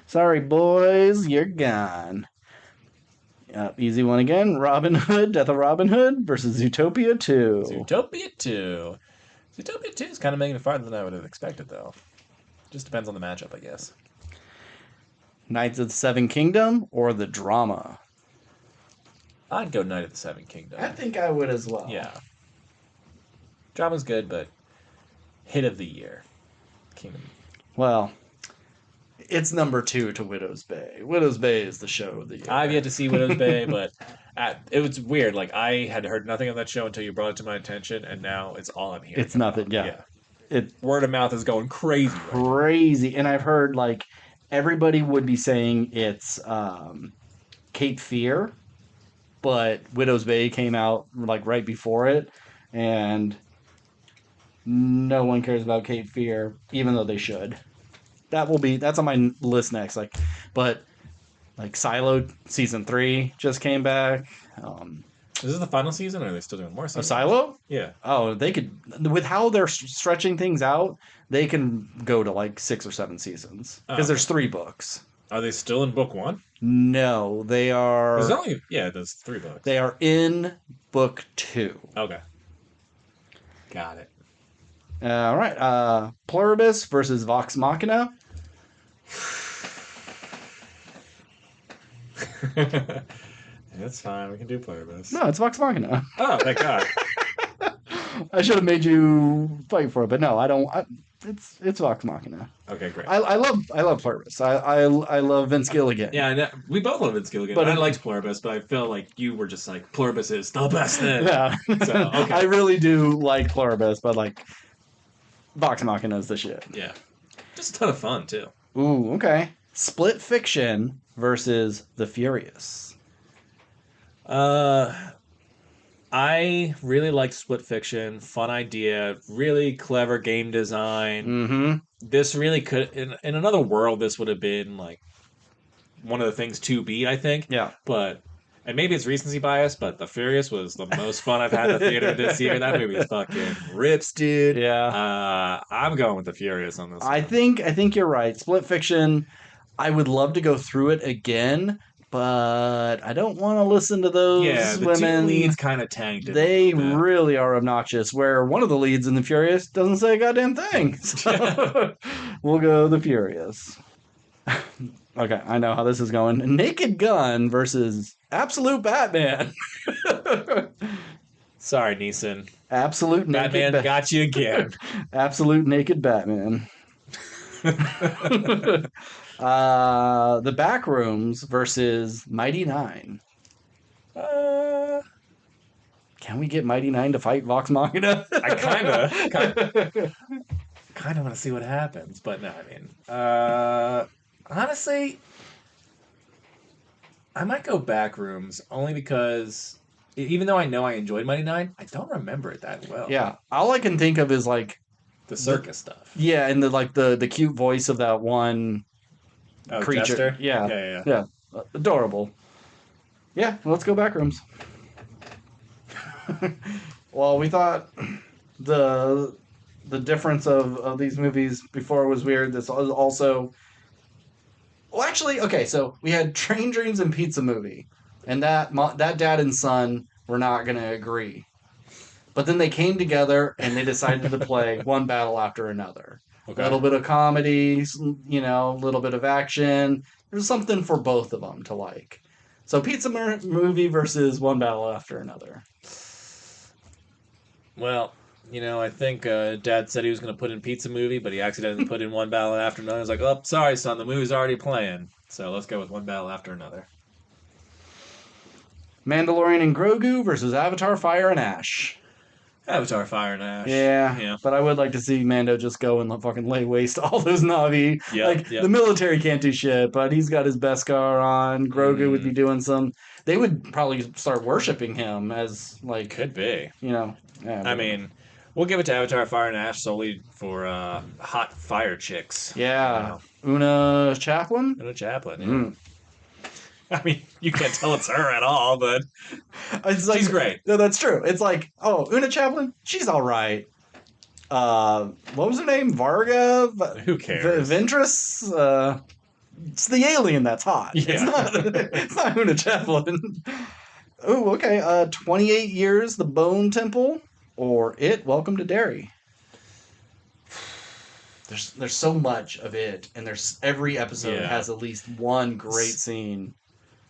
Sorry, boys, you're gone. Easy one again. Robin Hood, Death of Robin Hood versus Zootopia 2. Zootopia 2. Zootopia 2 is kind of making it farther than I would have expected, though. Just depends on the matchup, I guess. Knights of the Seven Kingdom or the drama? I'd go Knight of the Seven Kingdom. I think I would as well. Yeah. Drama's good, but hit of the year. Kingdom. Well, it's number 2 to Widow's Bay. Widow's Bay is the show of the year. I've yet to see Widow's Bay, but it was weird. Like, I had heard nothing of that show until you brought it to my attention, and now it's all I'm hearing. It's nothing, yeah. Word of mouth is going crazy. Crazy. And I've heard, like, everybody would be saying it's Cape Fear, but Widow's Bay came out, like, right before it, and no one cares about Cape Fear, even though they should. That's on my list next. But Silo season 3 just came back. Is this the final season, or are they still doing more seasons? Silo? Yeah. Oh, they could, with how they're stretching things out, they can go to like 6 or 7 seasons because there's 3 books. Are they still in book 1? No, they are. There's 3 books. They are in book 2. Okay. Got it. All right. Pluribus versus Vox Machina. That's fine. We can do Pluribus. No, it's Vox Machina. Oh, thank God. I should have made you fight for it, but no, I don't. It's Vox Machina. Okay, great. I love Pluribus. I love Vince Gilligan. Yeah, we both love Vince Gilligan. But I liked Pluribus, but I felt like you were just like, Pluribus is the best thing. Yeah. So, okay. I really do like Pluribus, but like Vox Machina is the shit. Yeah. Just a ton of fun, too. Ooh, okay. Split Fiction versus The Furious. I really liked Split Fiction. Fun idea. Really clever game design. Mm-hmm. This really could... In another world, this would have been, like, one of the things to beat, I think. Yeah. But... And maybe it's recency bias, but The Furious was the most fun I've had in the theater this year. That movie is fucking rips, dude. Yeah. I'm going with The Furious on this I one. think you're right. Split Fiction, I would love to go through it again, but I don't want to listen to those women. 2 leads kind of tanked it. They really are obnoxious, where one of the leads in The Furious doesn't say a goddamn thing. So we'll go The Furious. Okay, I know how this is going. Naked Gun versus Absolute Batman. Sorry, Neeson. Absolute Naked Batman got you again. Absolute Naked Batman. The Backrooms versus Mighty Nine. Can Can we get Mighty Nine to fight Vox Machina? I kind kind of want to see what happens, but no, I mean, honestly, I might go Backrooms only because even though I know I enjoyed Mighty Nine, I don't remember it that well. Yeah, all I can think of is like the circus stuff. Yeah, and the cute voice of that one creature. Jester? Yeah. Adorable. Yeah, let's go Backrooms. Well, we thought the difference of these movies before was weird. This was also... Well, actually, okay, so we had Train Dreams and Pizza Movie, and that dad and son were not going to agree. But then they came together and they decided to play one battle after another. Okay. A little bit of comedy, a little bit of action. There's something for both of them to like. So Pizza Movie versus One Battle After Another. Well, I think Dad said he was going to put in Pizza Movie, but he accidentally put in One Battle After Another. I was like, oh, sorry, son, the movie's already playing. So let's go with One Battle After Another. Mandalorian and Grogu versus Avatar Fire and Ash. Avatar Fire and Ash. Yeah, but I would like to see Mando just go and fucking lay waste to all those Na'vi. Yep. The military can't do shit, but he's got his Beskar on. Grogu would be doing some... They would probably start worshiping him as, like... Could be. Yeah, I mean, we'll give it to Avatar Fire and Ash solely for hot fire chicks. Yeah. Una Chaplin? Una Chaplin, yeah. I mean, you can't tell it's her at all, but she's great. No, that's true. It's like, oh, Una Chaplin, she's all right. What was her name? Varga? Who cares? Ventress? It's the alien that's hot. Yeah. It's not Una Chaplin. Oh, okay. 28 Years, The Bone Temple, or It, Welcome to Derry. There's so much of it, and every episode has at least one great scene.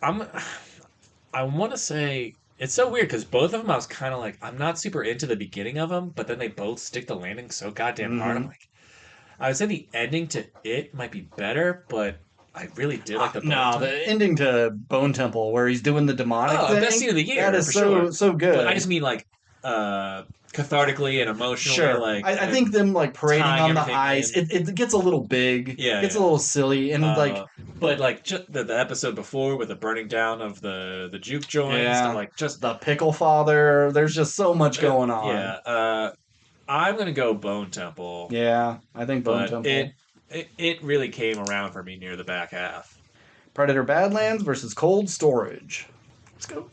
I want to say it's so weird because both of them I was kind of like, I'm not super into the beginning of them, but then they both stick the landing so goddamn hard. I'm like, I would say the ending to It might be better, but I really did like the the ending to Bone Temple where he's doing the demonic thing. Best scene of the year. That is so good. But I just mean like cathartically and emotionally. Sure. Like I think them like parading on the ice, it gets a little big. Yeah, it gets a little silly, and but like just the episode before with the burning down of the juke joints, and like just the pickle father. There's just so much going on. Yeah. I'm gonna go Bone Temple. Yeah, I think Bone Temple. It really came around for me near the back half. Predator Badlands versus Cold Storage. Let's go.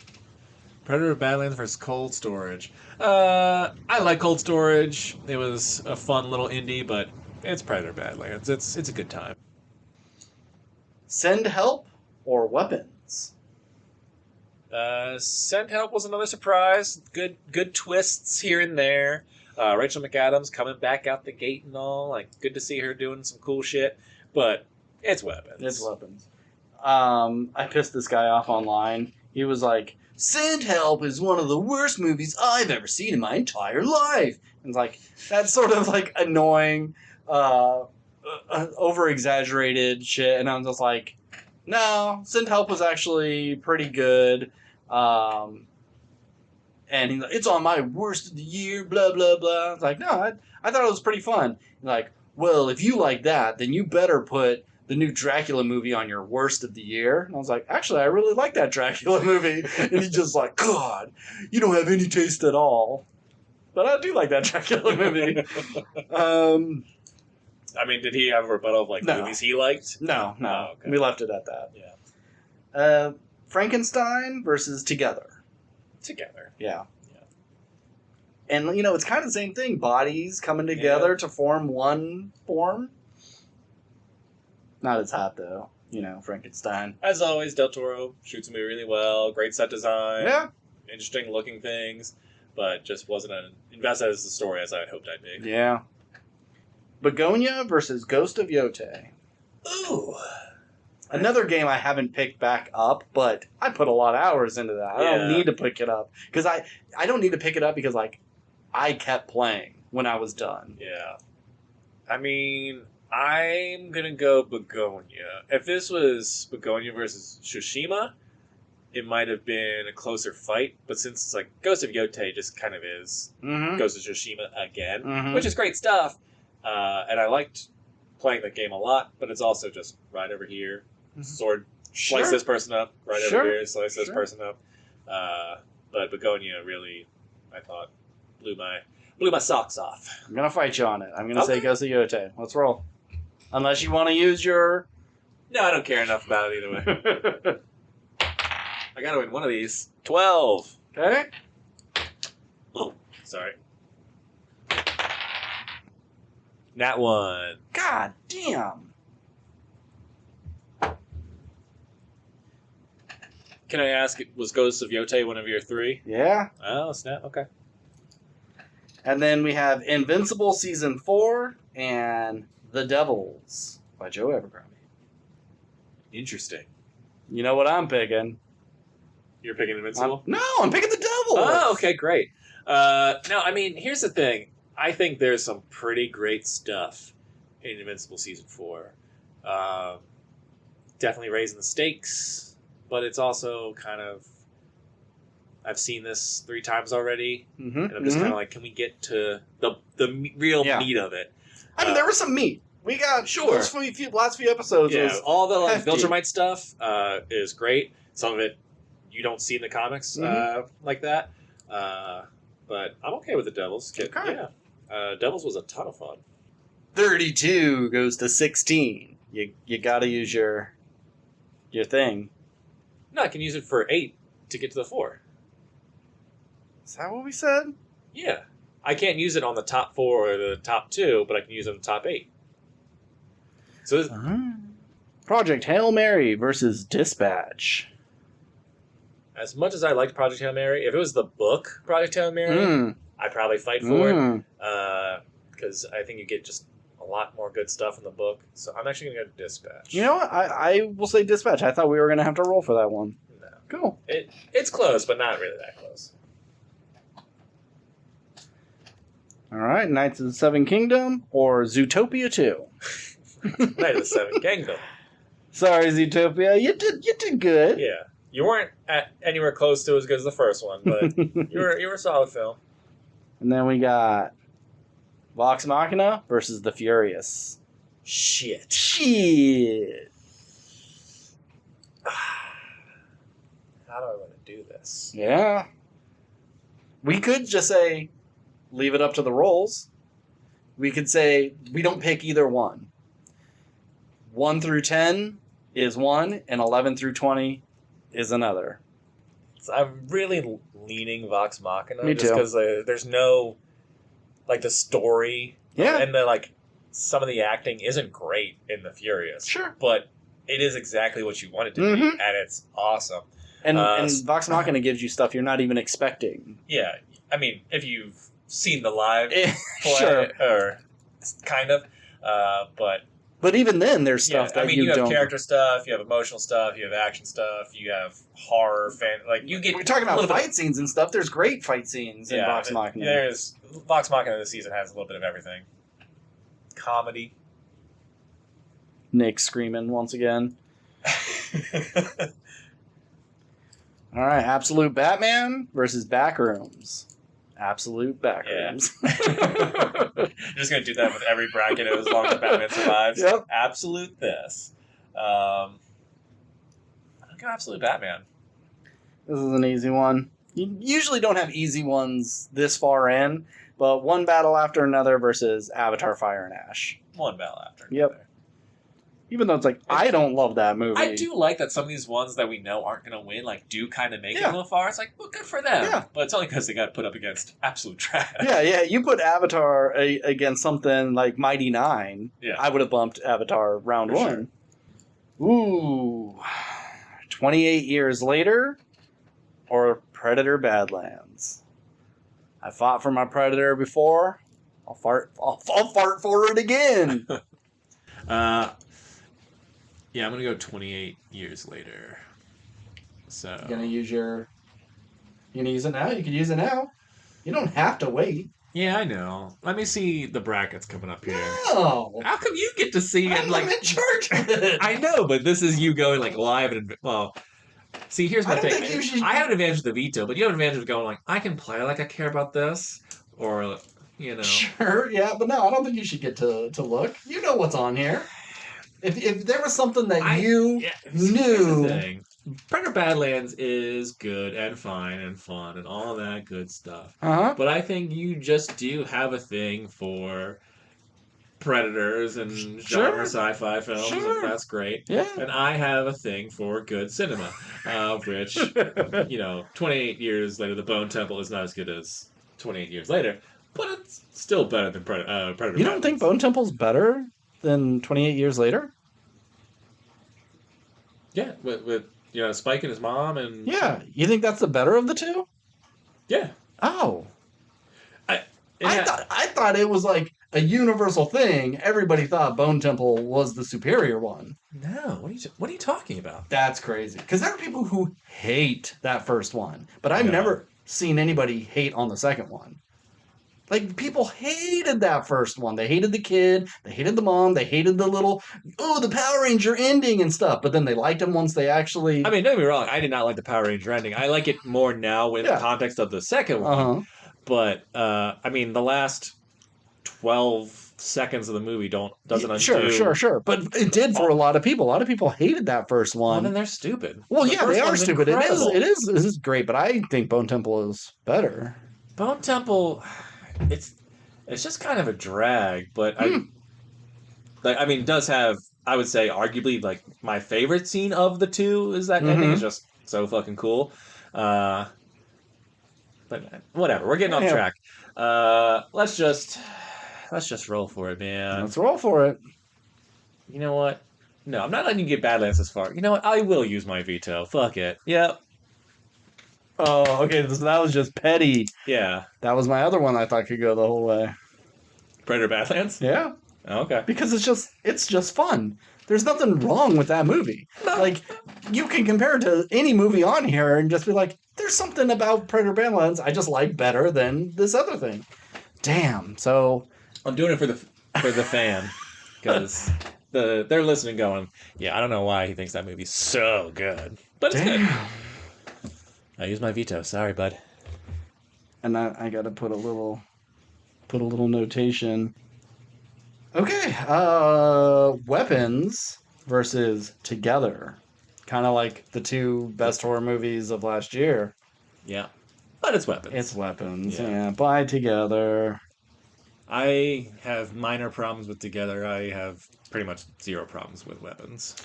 Predator Badlands versus Cold Storage. I like Cold Storage. It was a fun little indie, but it's Predator Badlands. It's a good time. Send Help or Weapons? Send Help was another surprise. Good twists here and there. Rachel McAdams coming back out the gate and all. Like, good to see her doing some cool shit. But it's Weapons. I pissed this guy off online. He was like, Send Help is one of the worst movies I've ever seen in my entire life. And it's like, that's sort of like annoying, over-exaggerated shit. And I'm just like, no, Send Help was actually pretty good. And he's like, it's on my worst of the year, blah, blah, blah. It's like, no, I thought it was pretty fun. Like, well, if you like that, then you better put the new Dracula movie on your worst of the year. And I was like, actually, I really like that Dracula movie. And he's just like, God, you don't have any taste at all. But I do like that Dracula movie. I mean, did he have a rebuttal of movies he liked? No. Oh, okay. We left it at that. Yeah. Frankenstein versus Together. Together. Yeah. And, it's kind of the same thing. Bodies coming together to form one form. Not as hot, though. Frankenstein. As always, Del Toro shoots a movie really well. Great set design. Yeah. Interesting looking things. But just wasn't invested as the story as I had hoped I'd be. Yeah. Begonia versus Ghost of Yote. Ooh. Another game I haven't picked back up, but I put a lot of hours into that. I don't need to pick it up. Because I don't need to pick it up because, I kept playing when I was done. Yeah. I mean, I'm going to go Begonia. If this was Begonia versus Tsushima, it might have been a closer fight. But since it's Ghost of Yote just kind of is Ghost of Tsushima again, which is great stuff, And I liked playing the game a lot, but it's also just right over here, sword, slice this person up, right over here, slice this person up. But Begonia really, I thought, blew my socks off. I'm gonna fight you on it. I'm gonna say go Yote. Let's roll. Unless you want to use your. No, I don't care enough about it either way. I gotta win one of these. 12. Okay. Oh, sorry. Nat 1. God damn. Can I ask, was Ghosts of Yote one of your 3? Yeah. Oh, snap. Okay. And then we have Invincible Season 4 and The Devils by Joe Abercrombie. Interesting. You know what I'm picking? You're picking Invincible? I'm picking The Devils. Oh, okay, great. No, I mean, here's the thing. I think there's some pretty great stuff in Invincible Season 4. Definitely raising the stakes, but it's also kind of... I've seen this 3 times already, and I'm just kind of like, can we get to the real meat of it? I mean, there was some meat. We got those last few episodes. Yeah, was all the hefty. Viltrumite stuff is great. Some of it you don't see in the comics like that. But I'm okay with the Devils. Okay. Yeah, Devils was a ton of fun. 32 goes to 16. You got to use your thing. No, I can use it for 8 to get to the 4. Is that what we said? Yeah. I can't use it on the top 4 or the top 2, but I can use it on the top 8. So this, Project Hail Mary versus Dispatch. as much as I liked Project Hail Mary, if it was the book Project Hail Mary, I'd probably fight for it. Because I think you get just a lot more good stuff in the book. So I'm actually going to go to Dispatch. You know what? I will say Dispatch. I thought we were going to have to roll for that one. No. Cool. It's close, but not really that close. All right, Knights of the Seven Kingdom or Zootopia 2. Knight of the Seven Kingdom. Sorry, Zootopia. You did good. Yeah. You weren't anywhere close to as good as the first one, but you were a solid film. And then we got Vox Machina versus The Furious. Shit. How do I want to do this? Yeah. We could just say, leave it up to the rolls. We could say, we don't pick either one. 1 through 10 is one, and 11 through 20 is another. So I'm really leaning Vox Machina. Me just too. because there's no, like, the story. Yeah. And some of the acting isn't great in The Furious. Sure. But it is exactly what you want it to be, and it's awesome. And Vox Machina gives you stuff you're not even expecting. Yeah. I mean, if you've seen the live play, Sure. or kind of, But even then, there's stuff that you have don't. character stuff, you have emotional stuff, you have action stuff, you have horror you get. We're talking about little fight scenes and stuff. There's great fight scenes in Vox Machina. Vox Machina this season has a little bit of everything. Comedy. Nick screaming once again. All right, Absolute Batman versus Backrooms. Absolute Backrooms. You're just gonna do that with every bracket as long as Batman survives. Yep. Absolute this. I'm gonna Absolute Batman. This is an easy one. You usually don't have easy ones this far in, but one battle after another versus Avatar Fire and Ash. One battle after. Yep. Another. Even though it's like, I don't love that movie. I do like that some of these ones that we know aren't going to win, do kind of make it a little far. It's like, well, good for them. Yeah. But it's only because they got put up against absolute trash. Yeah. You put Avatar against something like Mighty Nine, Yeah. I would have bumped Avatar round For one. Ooh. 28 years later or Predator Badlands. I fought for my Predator before. I'll fart for it again. Yeah, I'm going to go 28 years later. So. You gonna use it now? You can use it now. You don't have to wait. Yeah, I know. Let me see the brackets coming up here. No. How come you get to see it? I'm in charge of it. I know, but this is you going live and see, here's my I don't thing. think you should- I have an advantage of the veto, but you have an advantage of going I can play like I care about this, or you know. Sure, yeah, but no, I don't think you should get to look. You know what's on here. If there was something that you Here's knew, the thing. Predator Badlands is good and fine and fun and all that good stuff. But I think you just do have a thing for predators and genre sci-fi films, and that's great. Yeah. And I have a thing for good cinema, which, 28 years later, The Bone Temple is not as good as 28 years later, but it's still better than Predator. You don't think Bone Temple's better than 28 Years Later? Yeah, with Spike and his mom and Yeah, you think that's the better of the two? yeah. Oh, I thought it was like a universal thing. Everybody thought Bone Temple was the superior one. No, what are you talking about? That's crazy. Because there are people who hate that first one, but I've never seen anybody hate on the second one. Like, people hated that first one. They hated the kid. They hated the mom. They hated the little, the Power Ranger ending and stuff. But then they liked him once they actually... I mean, don't get me wrong. I did not like the Power Ranger ending. I like it more now in the context of the second one. But, I mean, the last 12 seconds of the movie doesn't undo... Sure. But it did for a lot of people. A lot of people hated that first one. Well, then they're stupid. Well, yeah, they are stupid. Incredible. It is great, but I think Bone Temple is better. Bone Temple... It's just kind of a drag, but it does have, I would say, arguably like my favorite scene of the two is that ending. It's just so fucking cool. But whatever, we're getting off track. Let's just roll for it, man. Let's roll for it. You know what? No, I'm not letting you get Badlands this far. You know what? I will use my veto. Fuck it. Yep. Oh, okay. So that was just petty. Yeah. That was my other one I thought could go the whole way. Predator Badlands? Yeah. Okay. Because it's just fun. There's nothing wrong with that movie. No. Like, you can compare it to any movie on here and just be like, there's something about Predator Badlands I just like better than this other thing. Damn. So I'm doing it for the fan. Because they're listening going, yeah, I don't know why he thinks that movie's so good. But it's good. I use my veto. Sorry, bud. And I got to put a little notation. Okay. Weapons versus Together. Kind of like the two best horror movies of last year. Yeah. But it's Weapons. It's Weapons. Yeah. By Together. I have minor problems with Together. I have pretty much zero problems with Weapons.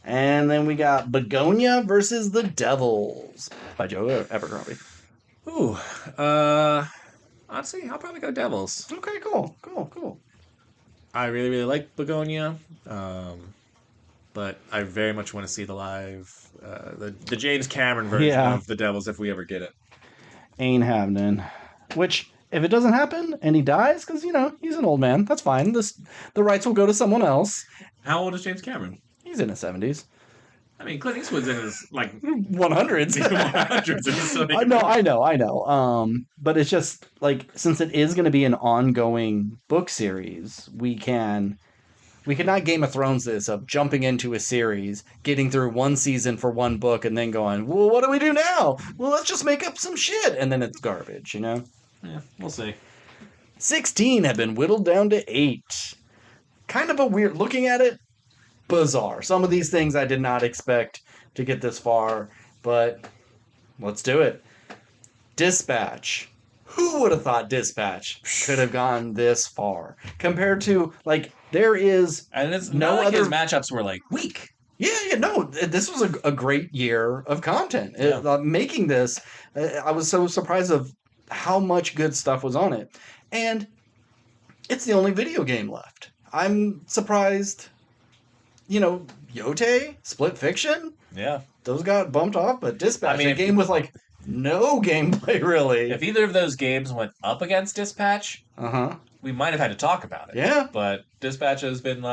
And then we got Begonia versus the Devils by Joe Abercrombie. Ooh. Honestly, I'll probably go Devils. Okay, cool. I really, really like Begonia. But I very much want to see the the James Cameron version of the Devils if we ever get it. Ain't happening. Which, if it doesn't happen and he dies, because, he's an old man, that's fine. The rights will go to someone else. How old is James Cameron? He's in his 70s. I mean, Clint Eastwood's in his, 100s. 100s. I know. But it's just, since it is going to be an ongoing book series, we could not Game of Thrones this of jumping into a series, getting through one season for one book, and then going, well, what do we do now? Well, let's just make up some shit. And then it's garbage, Yeah, we'll see. 16 have been whittled down to 8. Kind of a weird, looking at it, bizarre. Some of these things I did not expect to get this far, but let's do it. Dispatch. Who would have thought Dispatch could have gone this far? Compared to, there is and it's no not other... his matchups were, weak. Yeah, no. This was a great year of content. Yeah. Making this, I was so surprised of how much good stuff was on it. And it's the only video game left. I'm surprised... Yote, Split Fiction, yeah, those got bumped off, but Dispatch, a game with no gameplay really. If either of those games went up against Dispatch, we might have had to talk about it. Yeah, but Dispatch has been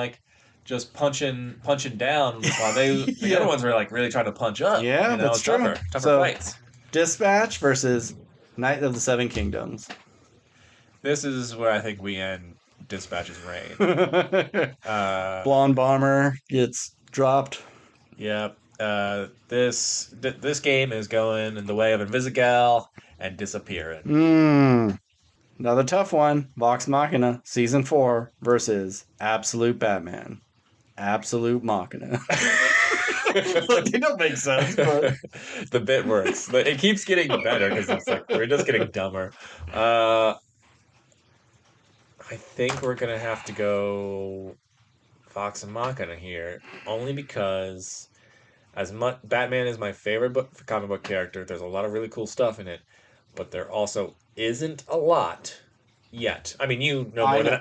just punching down while the other ones were really trying to punch up. Yeah, that's true. Tougher fights. Dispatch versus Night of the Seven Kingdoms. This is where I think we end Dispatch's reign. Blonde Bomber gets dropped. Yep. This game is going in the way of Invisigal and disappearing. Another tough one. Vox Machina, season 4 versus Absolute Batman. Absolute Machina. They don't make sense, but The bit works. But it keeps getting better because it's like we're just getting dumber. I think we're gonna have to go Vox and Machina here, only because as much Batman is my favorite comic book character. There's a lot of really cool stuff in it, but there also isn't a lot yet. I mean, you know more than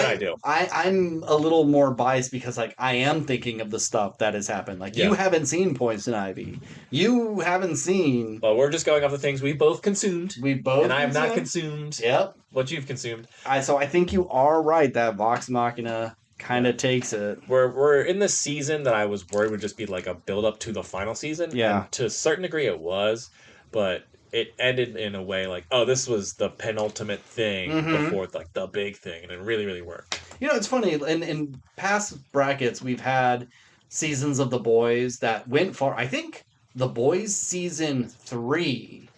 I do. I'm a little more biased because like I am thinking of the stuff that has happened. Like you haven't seen Poison Ivy. You haven't seen. Well, we're just going off the things we both consumed. And I have not consumed. Yep. What you've consumed. So I think you are right that Vox Machina kind of takes it. We're in the season that I was worried would just be like a build up to the final season. Yeah. And to a certain degree it was, but it ended in a way like, oh, this was the penultimate thing before like the big thing, and it really, really worked. You know, it's funny. In past brackets, we've had seasons of The Boys that went far. I think The Boys season 3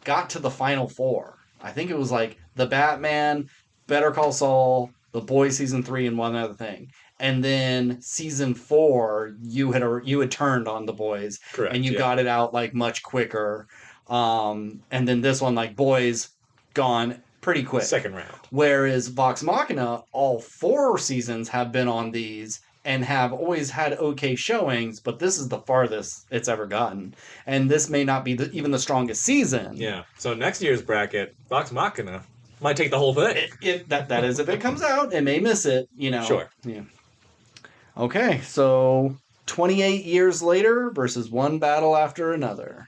got to the final 4. I think it was like The Batman, Better Call Saul, The Boys season 3, and one other thing. And then season 4, you had turned on The Boys. Correct. And you got it out like much quicker. And then this one, like Boys, gone pretty quick. Second round. Whereas Vox Machina, all 4 seasons have been on these and have always had okay showings, but this is the farthest it's ever gotten. And this may not be even the strongest season. Yeah. So next year's bracket, Vox Machina might take the whole thing. That is, if it comes out, it may miss it, you know. Sure. Yeah. Okay, so 28 years later versus one battle after another.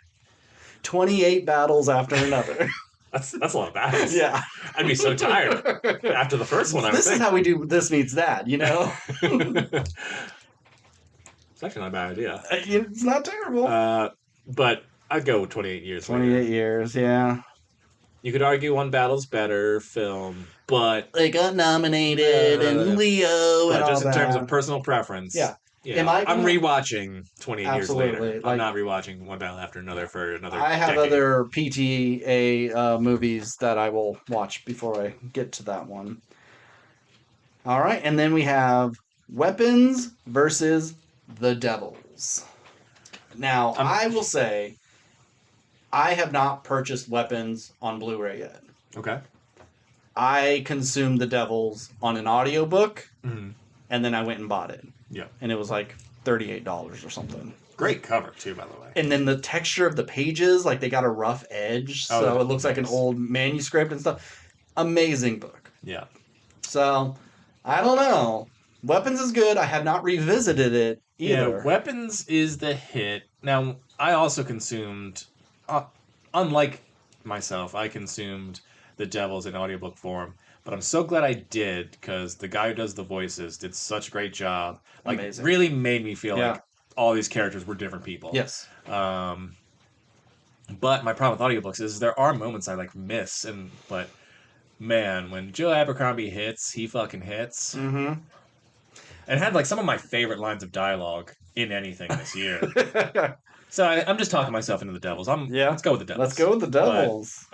28 battles after another. That's a lot of battles. Yeah. I'd be so tired after the first one. This is how we do This Meets That, you know? It's actually not a bad idea. It's not terrible. But I'd go with 28 years 28 later. years, yeah. You could argue One Battle's better film, but They got nominated and Leo and all just in that. terms of personal preference. Yeah. I'm rewatching 28 Absolutely. years later. Like, I'm not rewatching One Battle After Another for another I have decade. other PTA movies that I will watch before I get to that one. All right, and then we have Weapons versus the Devils. Now, I will say, I have not purchased Weapons on Blu-ray yet. Okay. I consumed the Devils on an audiobook, and then I went and bought it. Yeah. And it was like $38 or something. Great cover, too, by the way. And then the texture of the pages, like they got a rough edge, so it looks like an old manuscript and stuff. Amazing book. Yeah. So, I don't know. Weapons is good. I have not revisited it either. Yeah, Weapons is the hit. Now, I also consumed, unlike myself, I consumed The Devils in audiobook form. But I'm so glad I did, because the guy who does the voices did such a great job. Like, Amazing. really made me feel like all these characters were different people. Yes. But my problem with audiobooks is there are moments I like miss, but man, when Joe Abercrombie hits, he fucking hits. Mm-hmm. And had like some of my favorite lines of dialogue in anything this year. So I'm just talking myself into the Devils. Let's go with the Devils. Let's go with the Devils.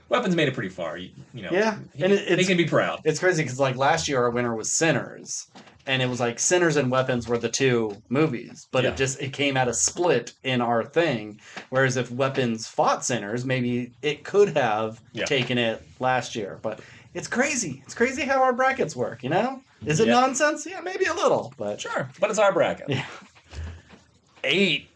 Weapons made it pretty far. You know. Yeah, and he can be proud. It's crazy because like last year our winner was Sinners, and it was like Sinners and Weapons were the 2 movies, but it came at a split in our thing. Whereas if Weapons fought Sinners, maybe it could have taken it last year. But it's crazy. It's crazy how our brackets work. You know, is it nonsense? Yeah, maybe a little, but sure. But it's our bracket. Yeah. 8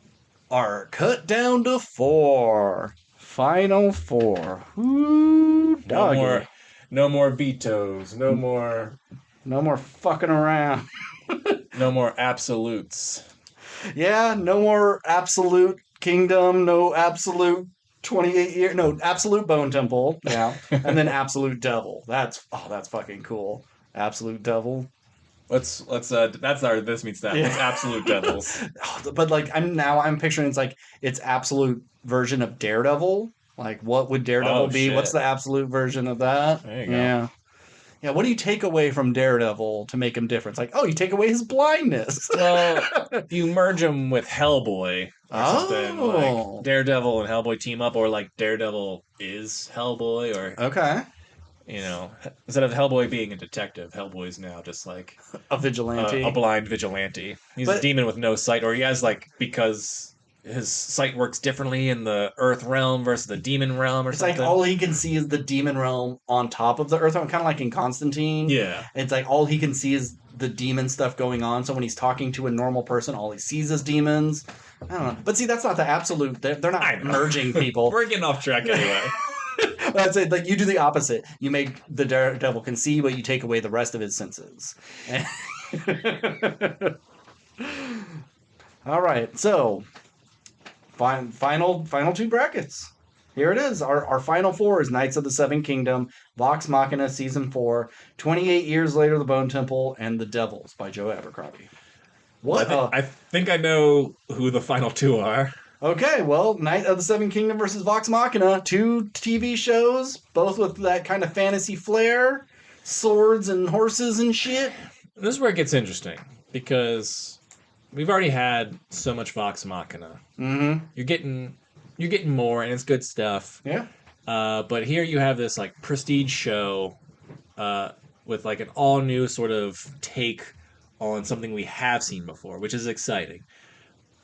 are cut down to 4. Final 4. Ooh, doggy. No more vetoes. No more fucking around. No more absolutes. Yeah, no more absolute kingdom. No absolute 28 year. No, absolute bone temple. Yeah, and then absolute devil. That's fucking cool. Absolute devil. That's our This Meets That. It's absolute devils. But like I'm picturing it's absolute version of Daredevil. Like what would Daredevil be? Shit. What's the absolute version of that? There you go. Yeah. Yeah, what do you take away from Daredevil to make him different? It's like, oh, you take away his blindness. Well, you merge him with Hellboy or something. Oh. Like Daredevil and Hellboy team up, or like Daredevil is Hellboy, or Okay. you know, instead of Hellboy being a detective, Hellboy's now just like A vigilante. a blind vigilante. He's But- a demon with no sight, or he has like because his sight works differently in the Earth realm versus the demon realm, or It's something. like all he can see is the demon realm on top of the earth realm, kind of like in Constantine. Yeah. It's like all he can see is the demon stuff going on. So when he's talking to a normal person, all he sees is demons. I don't know. But see, that's not the absolute. They're I not know. merging people. We're getting off track anyway. That's it. Like you do the opposite. You make the Daredevil can see, but you take away the rest of his senses. All right. So final two brackets. Here it is. Our final four is Knights of the Seven Kingdom, Vox Machina Season 4, 28 Years Later, The Bone Temple, and The Devils by Joe Abercrombie. What? I think I know who the final two are. Okay, well, Knight of the Seven Kingdom versus Vox Machina, two TV shows, both with that kind of fantasy flair, swords and horses and shit. This is where it gets interesting because we've already had so much Vox Machina. Mm-hmm. You're getting more, and it's good stuff. Yeah. But here you have this like prestige show with like an all new sort of take on something we have seen before, which is exciting.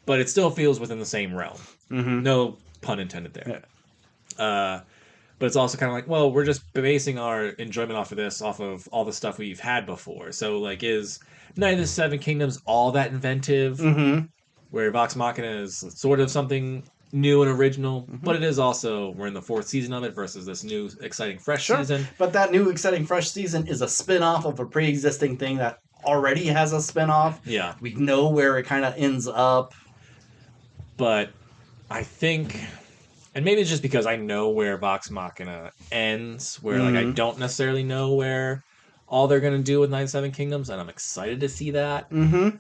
But it still feels within the same realm. Mm-hmm. No pun intended there. But it's also kind of like, well, we're just basing our enjoyment off of all the stuff we've had before. So like, is Night of the Seven Kingdoms all that inventive? Mm-hmm. Where Vox Machina is sort of something new and original, Mm-hmm. but it is also, we're in the fourth season of it versus this new exciting fresh Sure. season. But that new exciting fresh season is a spin-off of a pre-existing thing that already has a spin-off. Yeah. We know where it kind of ends up. But I think, and maybe it's just because I know where Vox Machina ends, where like I don't necessarily know where all they're gonna do with Nine Seven Kingdoms, and I'm excited to see that. Mm-hmm.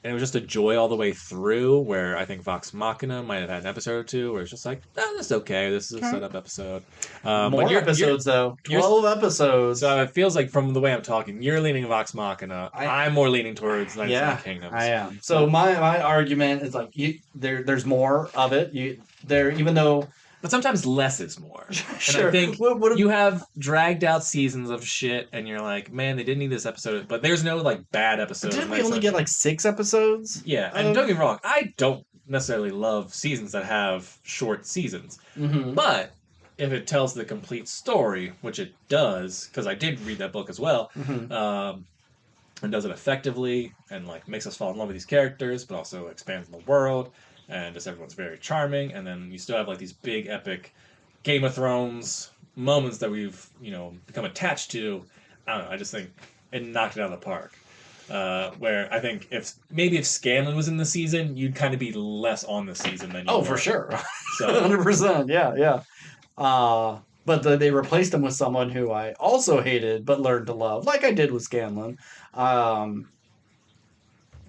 And it was just a joy all the way through, where I think Vox Machina might have had an episode or two where it's just like, oh, this is okay. This is a setup episode. More episodes, though. 12 episodes. So it feels like from the way I'm talking, you're leaning Vox Machina. I'm more leaning towards Nine Seven Kingdoms. I am. So my argument is like there's more of it. Even though. But sometimes less is more. Sure. And I think what you have dragged out seasons of shit, and you're like, man, they didn't need this episode. But there's no like bad episodes. Didn't we only get like 6 episodes? Yeah, and don't get me wrong, I don't necessarily love seasons that have short seasons. Mm-hmm. But if it tells the complete story, which it does, because I did read that book as well, Mm-hmm. and does it effectively, and like makes us fall in love with these characters, but also expands the world, and just everyone's very charming, and then you still have like these big epic Game of Thrones moments that we've become attached to. I don't know. I just think it knocked it out of the park. Where I think if Scanlan was in the season, you'd kind of be less on the season than you were. For sure. So 100%. Yeah. But they replaced him with someone who I also hated but learned to love, like I did with Scanlan.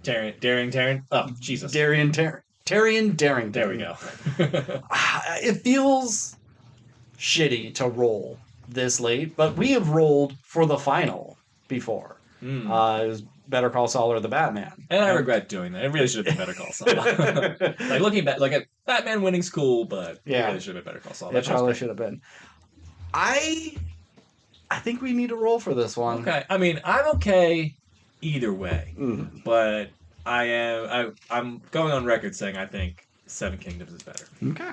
Taryn. Oh, Jesus. Tyrion Darrington. There we go. It feels shitty to roll this late, but we have rolled for the final before. It was Better Call Saul or the Batman. And I regret doing that. It really should have been Better Call Saul. Like looking back, like Batman winning's cool, but it really should have been Better Call Saul. It probably should have been. I think we need to roll for this one. Okay. I mean, I'm okay either way, but I'm going on record saying I think Seven Kingdoms is better. Okay.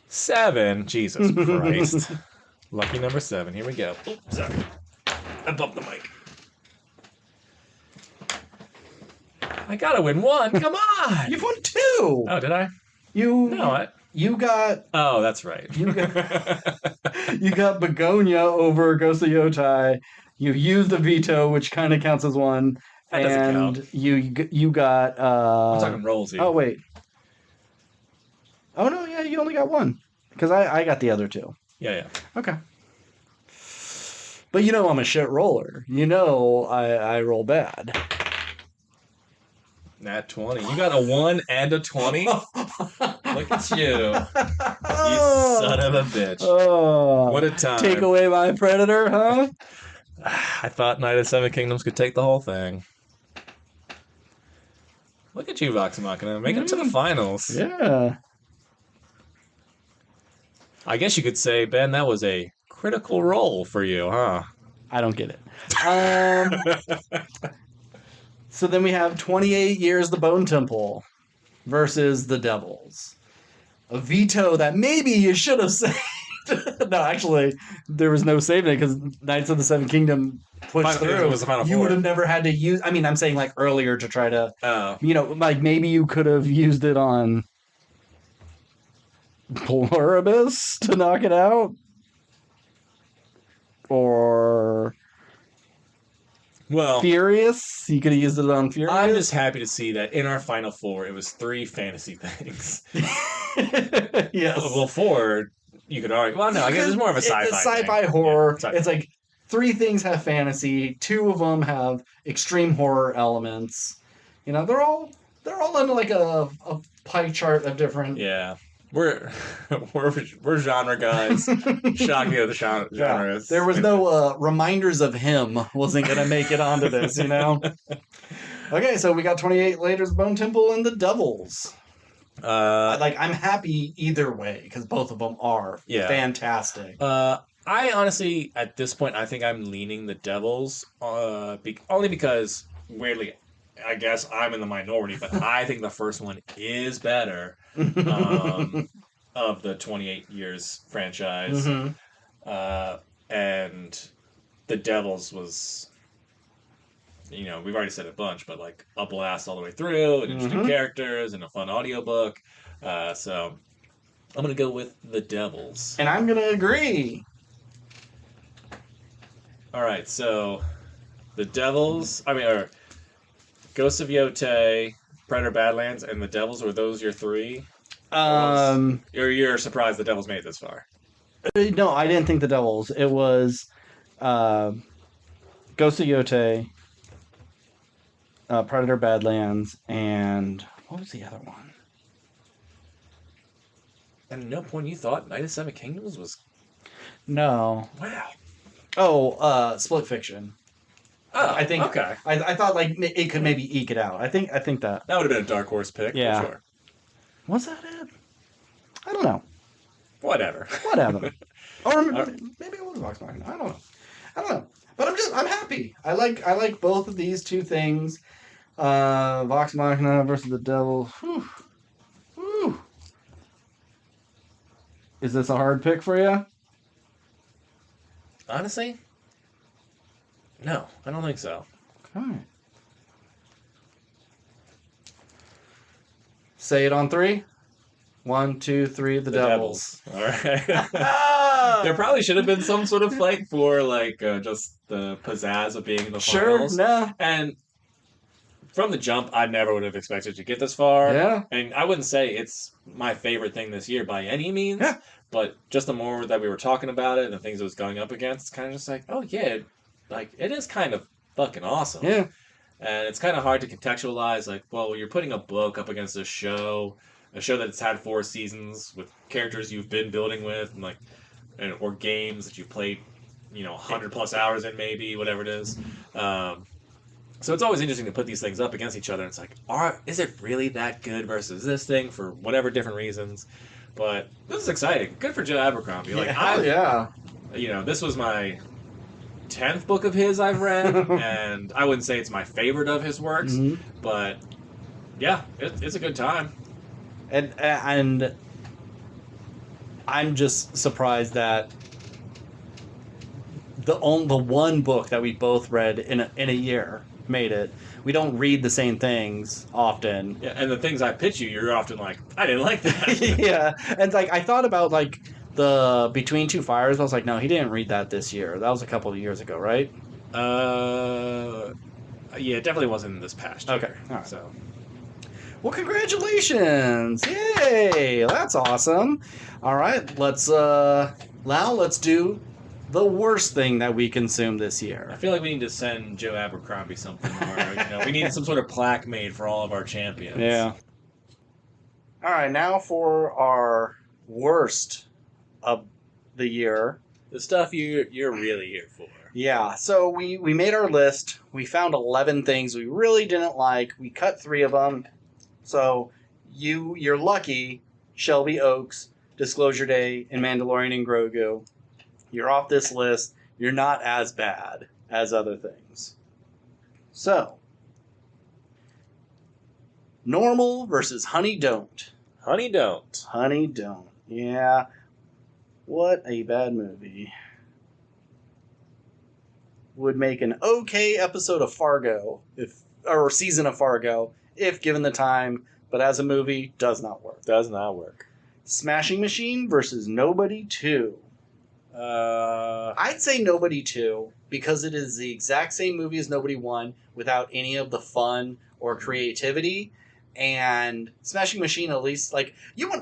7. Jesus Christ. Lucky number 7. Here we go. Oops, sorry. I bumped the mic. I gotta win 1. Come on. You've won 2. Oh, did I? You got. Oh, that's right. You got Begonia over Ghost of Yotai. You used a veto, which kind of counts as 1. That doesn't count. You got. I'm talking rolls here. Oh wait. Oh no, yeah, you only got 1 because I got the other 2. Yeah. Okay. But I'm a shit roller. I roll bad. Nat 20. You got a 1 and a 20? Look at you. Oh, You son of a bitch. Oh, What a time. Take away my Predator, huh? I thought Knight of Seven Kingdoms could take the whole thing. Look at you, Vox Machina, making it to the finals. Yeah. I guess you could say, Ben, that was a critical role for you, huh? I don't get it. So then we have 28 Years the Bone Temple versus the Devils. A veto that maybe you should have saved. No, actually, there was no saving it because Knights of the Seven Kingdom pushed through. It was the final You four. would have never had to use. I mean, I'm saying like earlier to try to, Oh. like maybe you could have used it on Pluribus to knock it out, or Well, Furious. You could have used it on Furious. I'm just happy to see that in our final four, it was 3 fantasy things. Yes. Well, 4, you could argue. Well, no, I guess it's more of a sci-fi. It's sci-fi thing. horror. Yeah, it's like 3 things have fantasy. 2 of them have extreme horror elements. You know, they're all in like a pie chart of different. Yeah, we're genre guys. Shocking of the genres. Yeah. There was no reminders of him wasn't gonna make it onto this. You know. Okay, so we got 28 Later's Bone Temple and the Devils. I'm happy either way because both of them are fantastic. I honestly, at this point, I think I'm leaning the Devils, only because weirdly, I guess I'm in the minority, but I think the first one is better of the 28 Years franchise, and the Devils was. You know, we've already said a bunch, but like a blast all the way through, and interesting characters, and a fun audiobook. So I'm gonna go with the Devils. And I'm gonna agree. All right, so the Devils. Or Ghosts of Yotei, Predator Badlands, and the Devils. Were those your 3? You're surprised the Devils made it this far? No, I didn't think the Devils. It was Ghosts of Yotei, Predator Badlands, and what was the other one? And at no point you thought Knight of Seven Kingdoms was... No. Wow. Oh, Split Fiction. Oh, I think. Okay. I thought like it could maybe eke it out. I think that would have been a dark horse pick. Yeah. For sure. Was that it? I don't know. Whatever. Or maybe it was Vox Machina. I don't know. But I'm happy. I like both of these 2 things. Vox Machina versus the Devil. Whew. Is this a hard pick for you? Honestly, no, I don't think so. Okay. Say it on 3. 1, 2, 3. The Devils. All right. There probably should have been some sort of fight for just the pizzazz of being in the finals. Sure. No. And from the jump, I never would have expected to get this far. Yeah. And I wouldn't say it's my favorite thing this year by any means. Yeah. But just the more that we were talking about it and the things it was going up against, it's kind of just like, oh yeah, it is kind of fucking awesome. Yeah. And it's kind of hard to contextualize, like, well, you're putting a book up against a show that it's had 4 seasons with characters you've been building with, and or games that you've played, 100+ hours in, maybe, whatever it is. So it's always interesting to put these things up against each other. It's like, is it really that good versus this thing for whatever different reasons? But this is exciting. Good for Joe Abercrombie. Yeah. This was my 10th book of his I've read, and I wouldn't say it's my favorite of his works, but yeah, it's a good time. And I'm just surprised that the one book that we both read in a year made it. We don't read the same things often. Yeah, and the things I pitch you're often like, I didn't like that. Yeah, and I thought about the Between Two Fires. I was like, no, he didn't read that this year. That was a couple of years ago, right? Yeah, it definitely wasn't this past year. Okay, all right. So. Well, congratulations! Yay, that's awesome. All right, let's do the worst thing that we consumed this year. I feel like we need to send Joe Abercrombie something, or we need some sort of plaque made for all of our champions. Yeah. All right, now for our worst of the year. The stuff you're really here for. Yeah, so we made our list. We found 11 things we really didn't like. We cut 3 of them. So you're lucky, Shelby Oaks, Disclosure Day, and Mandalorian and Grogu. You're off this list. You're not as bad as other things. So, normal versus honey don't. Honey don't. Honey don't. Yeah. What a bad movie. Would make an okay episode of Fargo, or season of Fargo, if given the time, but as a movie, does not work. Does not work. Smashing Machine versus Nobody 2. I'd say Nobody 2, because it is the exact same movie as Nobody 1 without any of the fun or creativity. And Smashing Machine, at least, like,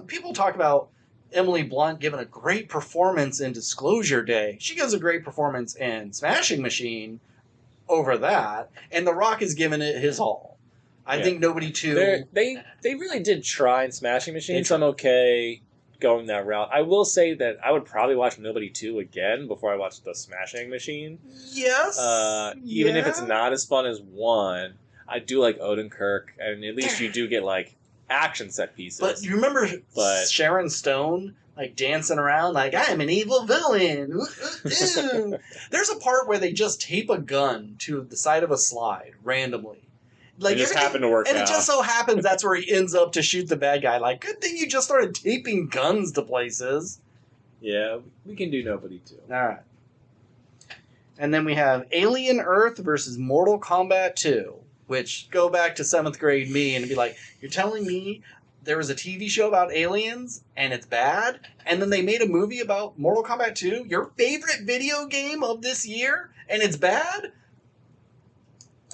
people talk about Emily Blunt giving a great performance in Disclosure Day. She gives a great performance in Smashing Machine over that, and The Rock is giving it his all. I think Nobody 2... They really did try in Smashing Machine, so I'm okay going that route. I will say that I would probably watch Nobody 2 again before I watch The Smashing Machine. Yes. Even if it's not as fun as 1, I do like Odenkirk, and at least you do get, like, action set pieces. But you remember Sharon Stone, like, dancing around like, I'm an evil villain. Ooh. There's a part where they just tape a gun to the side of a slide randomly. Like, it just happened to work out. And it just so happens that's where he ends up to shoot the bad guy. Like, good thing you just started taping guns to places. Yeah, we can do Nobody 2. All right. And then we have Alien Earth versus Mortal Kombat 2. Which, go back to 7th grade me and be like, you're telling me there was a TV show about aliens and it's bad? And then they made a movie about Mortal Kombat 2, your favorite video game of this year, and it's bad?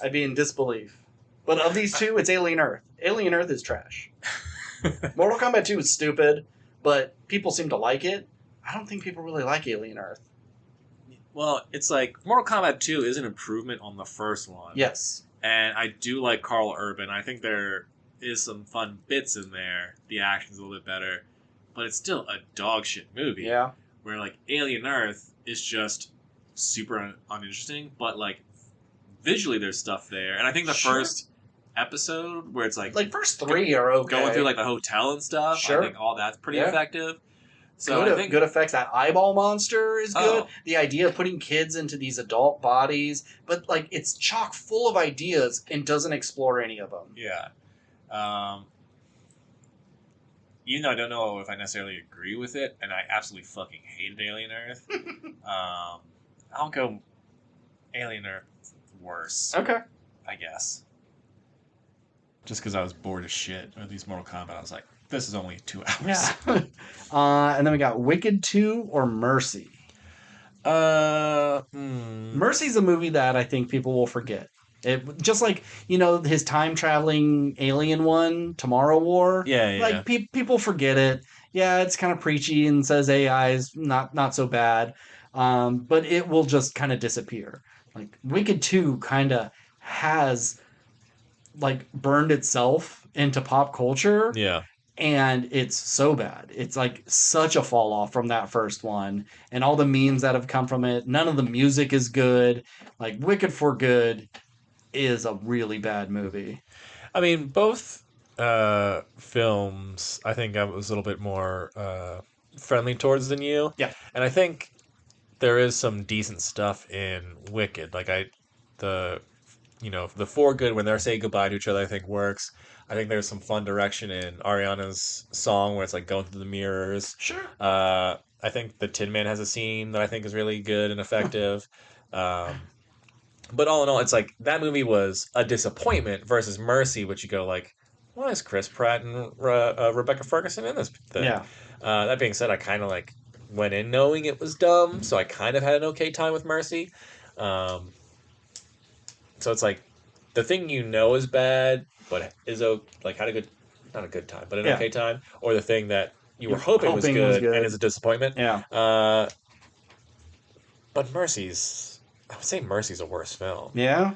I'd be in disbelief. But of these two, it's Alien Earth. Alien Earth is trash. Mortal Kombat 2 is stupid, but people seem to like it. I don't think people really like Alien Earth. Well, it's like Mortal Kombat 2 is an improvement on the first one. Yes. And I do like Carl Urban. I think there is some fun bits in there. The action's a little bit better. But it's still a dog shit movie. Yeah. Where, like, Alien Earth is just super uninteresting. But, like, visually there's stuff there. And I think the first episode where it's, like... first 3 are okay. Going through, like, the hotel and stuff. Sure. I think all that's pretty effective. So good, I think good effects. That eyeball monster is good. Oh. The idea of putting kids into these adult bodies, but like it's chock full of ideas and doesn't explore any of them. Yeah. Even though I don't know if I necessarily agree with it, and I absolutely fucking hated Alien Earth, I'll go Alien Earth worse. Okay. I guess. Just because I was bored as shit with these Mortal Kombat, I was like, this is only 2 hours. Yeah. And then we got Wicked 2 or Mercy. Mercy's a movie that I think people will forget. It just like, his time traveling alien one, Tomorrow War. Yeah. Like people forget it. Yeah, it's kind of preachy and says AI is not so bad. But it will just kind of disappear. Like Wicked 2 kind of has like burned itself into pop culture. Yeah. And it's so bad. It's like such a fall off from that first one. And all the memes that have come from it. None of the music is good. Like Wicked for Good is a really bad movie. I mean, both films, I think I was a little bit more friendly towards than you. Yeah. And I think there is some decent stuff in Wicked. Like the For Good, when they're saying goodbye to each other, I think works. I think there's some fun direction in Ariana's song where it's like going through the mirrors. Sure. I think the Tin Man has a scene that I think is really good and effective. But all in all, it's like that movie was a disappointment versus Mercy, which you go like, why is Chris Pratt and Rebecca Ferguson in this thing? Yeah. That being said, I kind of like went in knowing it was dumb, so I kind of had an okay time with Mercy. So it's like the thing is bad, but is like had a good, not a good time, but an okay time, or the thing that you were hoping was good and is a disappointment. Yeah. But I would say Mercy's a worse film. Yeah.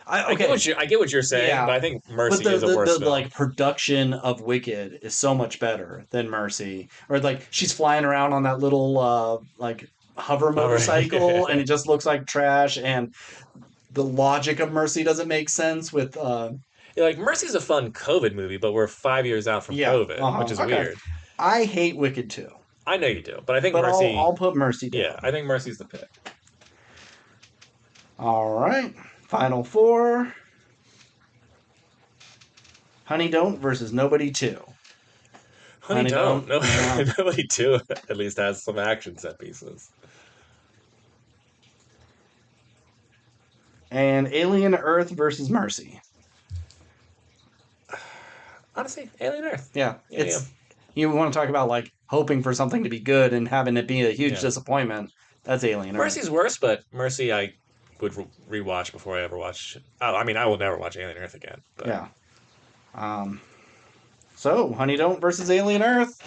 I get what you're saying, Yeah. but I think Mercy But is a worse the film. like production of Wicked is so much better than Mercy. Or like she's flying around on that little like hover motorcycle and it just looks like trash, and the logic of Mercy doesn't make sense with Like Mercy's a fun COVID movie, but we're 5 years out from COVID, which is weird. I hate Wicked too. I know you do, but I think But Mercy. I'll put Mercy down. Yeah, I think Mercy's the pick. All right. Final four. Honey Don't versus Nobody 2. Honey Don't. Nobody 2 at least has some action set pieces. And Alien Earth versus Mercy. Honestly, Alien Earth. Yeah. You want to talk about like hoping for something to be good and having it be a huge disappointment. That's Alien Earth. Mercy's worse, but Mercy I would rewatch before I ever watch. I mean, I will never watch Alien Earth again. But. Yeah. So, Honey Don't versus Alien Earth.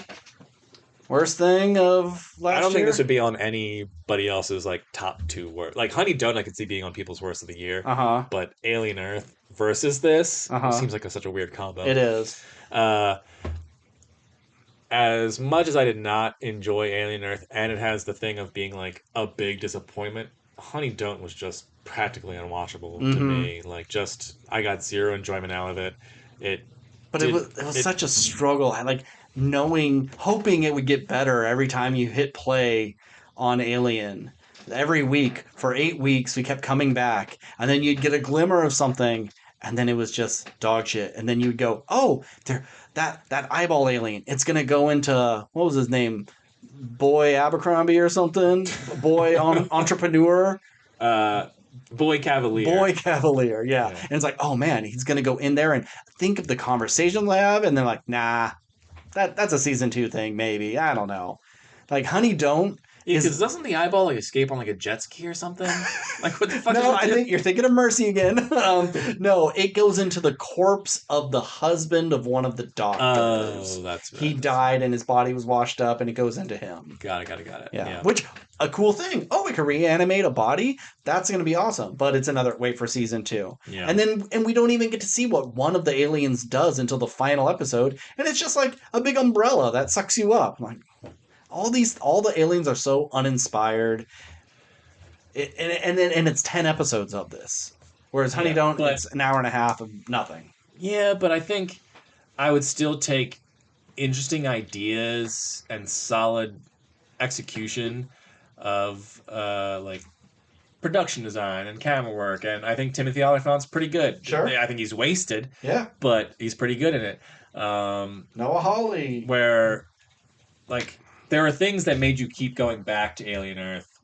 Worst thing of last year? I don't think this would be on anybody else's like top 2 worst. Like Honey Don't, I could see being on people's worst of the year. But Alien Earth versus this seems like such a weird combo. It is. As much as I did not enjoy Alien Earth, and it has the thing of being like a big disappointment, Honey Don't was just practically unwatchable to me. Like, just I got zero enjoyment out of it. It was such a struggle. Like hoping it would get better every time you hit play on Alien. Every week for 8 weeks, we kept coming back, and then you'd get a glimmer of something, and then it was just dog shit. And then you'd go, "Oh, that eyeball alien. It's gonna go into what was his name, Boy Abercrombie or something, Boy Entrepreneur." Boy Cavalier. Boy Cavalier, yeah. And it's like, oh man, he's gonna go in there and think of the conversation they have, and they're like, nah, that's a season 2 thing, maybe. I don't know. Like Honey Don't. Because doesn't the eyeball like escape on like a jet ski or something? Like what the fuck? No, I think you're thinking of Mercy again. No, it goes into the corpse of the husband of one of the doctors. Oh, that's right. He died and his body was washed up, and it goes into him. Got it. Yeah. Which a cool thing. Oh, we can reanimate a body. That's going to be awesome. But it's another wait for season 2. Yeah. And we don't even get to see what one of the aliens does until the final episode, and it's just like a big umbrella that sucks you up. I'm like, all the aliens are so uninspired. And it's 10 episodes of this. Whereas Honey Don't, it's an hour and a half of nothing. Yeah, but I think I would still take interesting ideas and solid execution of like production design and camera work, and I think Timothy Olyphant's pretty good. Sure. I think he's wasted. Yeah. But he's pretty good in it. Noah Hawley. Where like there are things that made you keep going back to Alien Earth,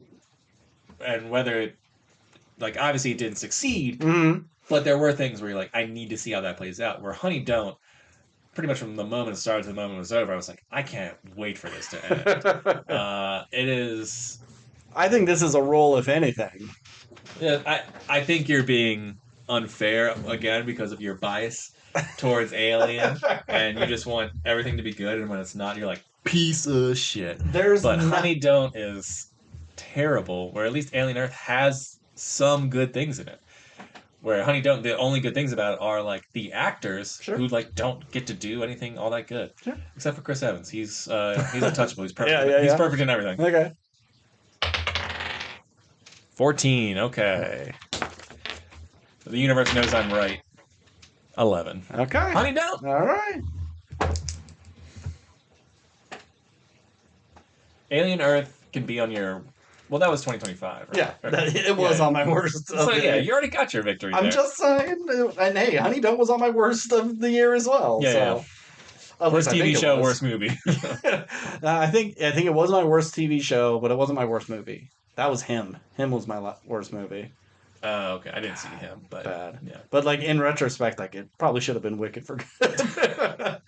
and whether it, like, obviously it didn't succeed, but there were things where you're like, I need to see how that plays out. Where Honey Don't, pretty much from the moment it started to the moment it was over, I was like, I can't wait for this to end. It is. I think this is a role, if anything. Yeah, I think you're being unfair again because of your bias towards Alien, and you just want everything to be good, and when it's not, you're like, piece of shit. But Honey Don't is terrible, where at least Alien Earth has some good things in it. Where Honey Don't, the only good things about it are like the actors who like don't get to do anything all that good. Sure. Except for Chris Evans. He's untouchable. He's perfect. He's perfect in everything. Okay. 14, okay. The universe knows I'm right. 11. Okay. Honey Don't. All right. Alien Earth can be on your... Well, that was 2025, right? Yeah, it was on my worst of the year. You already got your victory there. I'm just saying. And hey, Honey Don't was on my worst of the year as well. Worst TV show, worst movie. I think it was my worst TV show, but it wasn't my worst movie. That was Him. Him was my worst movie. Oh, okay. I didn't see Him, but bad. Yeah. But like in retrospect, like it probably should have been Wicked for good.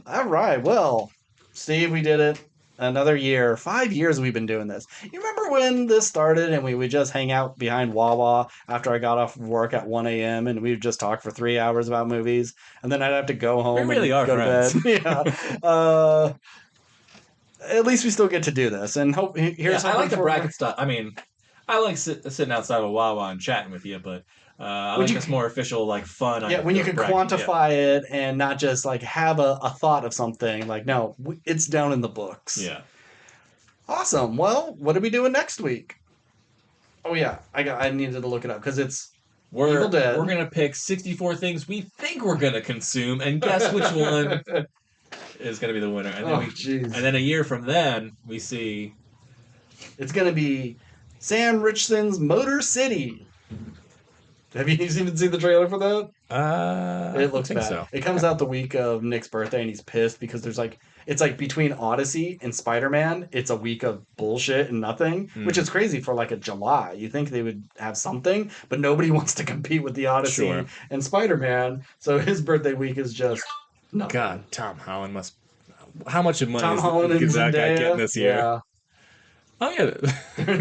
All right. Well, Steve, we did it. Another year. 5 years we've been doing this. You remember when this started and we would just hang out behind Wawa after I got off of work at 1 a.m. and we'd just talk for 3 hours about movies, and then I'd have to go home we really and go friends. to bed. Yeah. At least we still get to do this. And here's I like the bracket stuff. I mean, I like sitting outside of Wawa and chatting with you, but I Would like you- this more official, like fun. Yeah, when you can quantify it and not just like have a thought of something. Like, no, it's down in the books. Yeah. Awesome. Well, what are we doing next week? Oh yeah, I needed to look it up because it's We're Evil Dead. We're gonna pick 64 things we think we're gonna consume, and guess which one is gonna be the winner. And then jeez. and then a year from then we see It's gonna be Sam Richson's Motor City. Have you even seen the trailer for that? It looks bad. So. It comes out the week of Nick's birthday, and he's pissed because there's like it's like between Odyssey and Spider-Man, it's a week of bullshit and nothing, which is crazy for like a July. You think they would have something, but nobody wants to compete with the Odyssey and Spider-Man. So his birthday week is just nothing. God, Tom Holland must. How much of money Tom Holland and is that guy Zendaya? getting this year? Yeah. Oh yeah,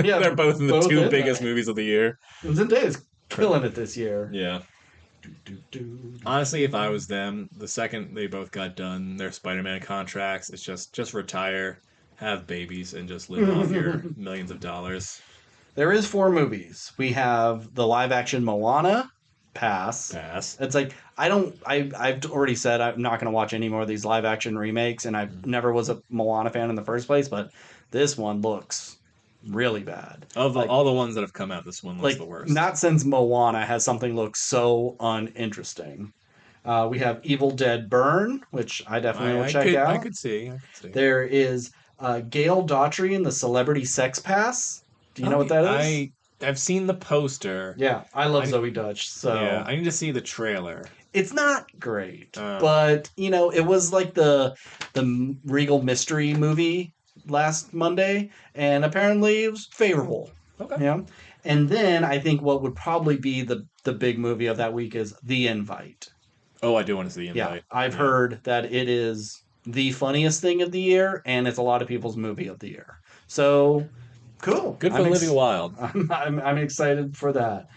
Yeah, they're both in the both two in biggest that. movies of the year. And Zendaya's killing it this year. Yeah. Honestly, if I was them, the second they both got done their Spider-Man contracts, it's just retire, have babies, and just live off your millions of dollars. There is 4 movies. We have the live-action Moana, pass. It's like I've already said I'm not going to watch any more of these live-action remakes, and I never was a Moana fan in the first place, but this one looks really bad. Of like, all the ones that have come out, this one looks the worst. Not since Moana has something look so uninteresting. We have Evil Dead Burn, which I definitely will check out. I could see. There is Gail Daughtry in the Celebrity Sex Pass. Do you know what that is? I've seen the poster. Yeah, I love Zoe Dutch. So yeah, I need to see the trailer. It's not great, but it was like the Regal Mystery movie last Monday, and apparently it was favorable. Okay. Yeah. And then I think what would probably be the big movie of that week is The Invite. Oh, I do want to see The Invite. Yeah, I've heard that it is the funniest thing of the year, and it's a lot of people's movie of the year. So, cool. Good for Olivia Wilde. I'm excited for that.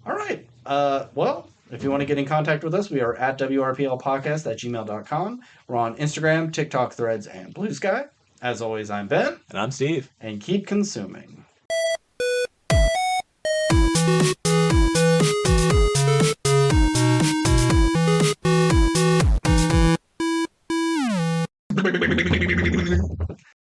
All right. Well, if you want to get in contact with us, we are at WRPLpodcast@gmail.com. We're on Instagram, TikTok, Threads, and Blue Sky. As always, I'm Ben. And I'm Steve. And keep consuming.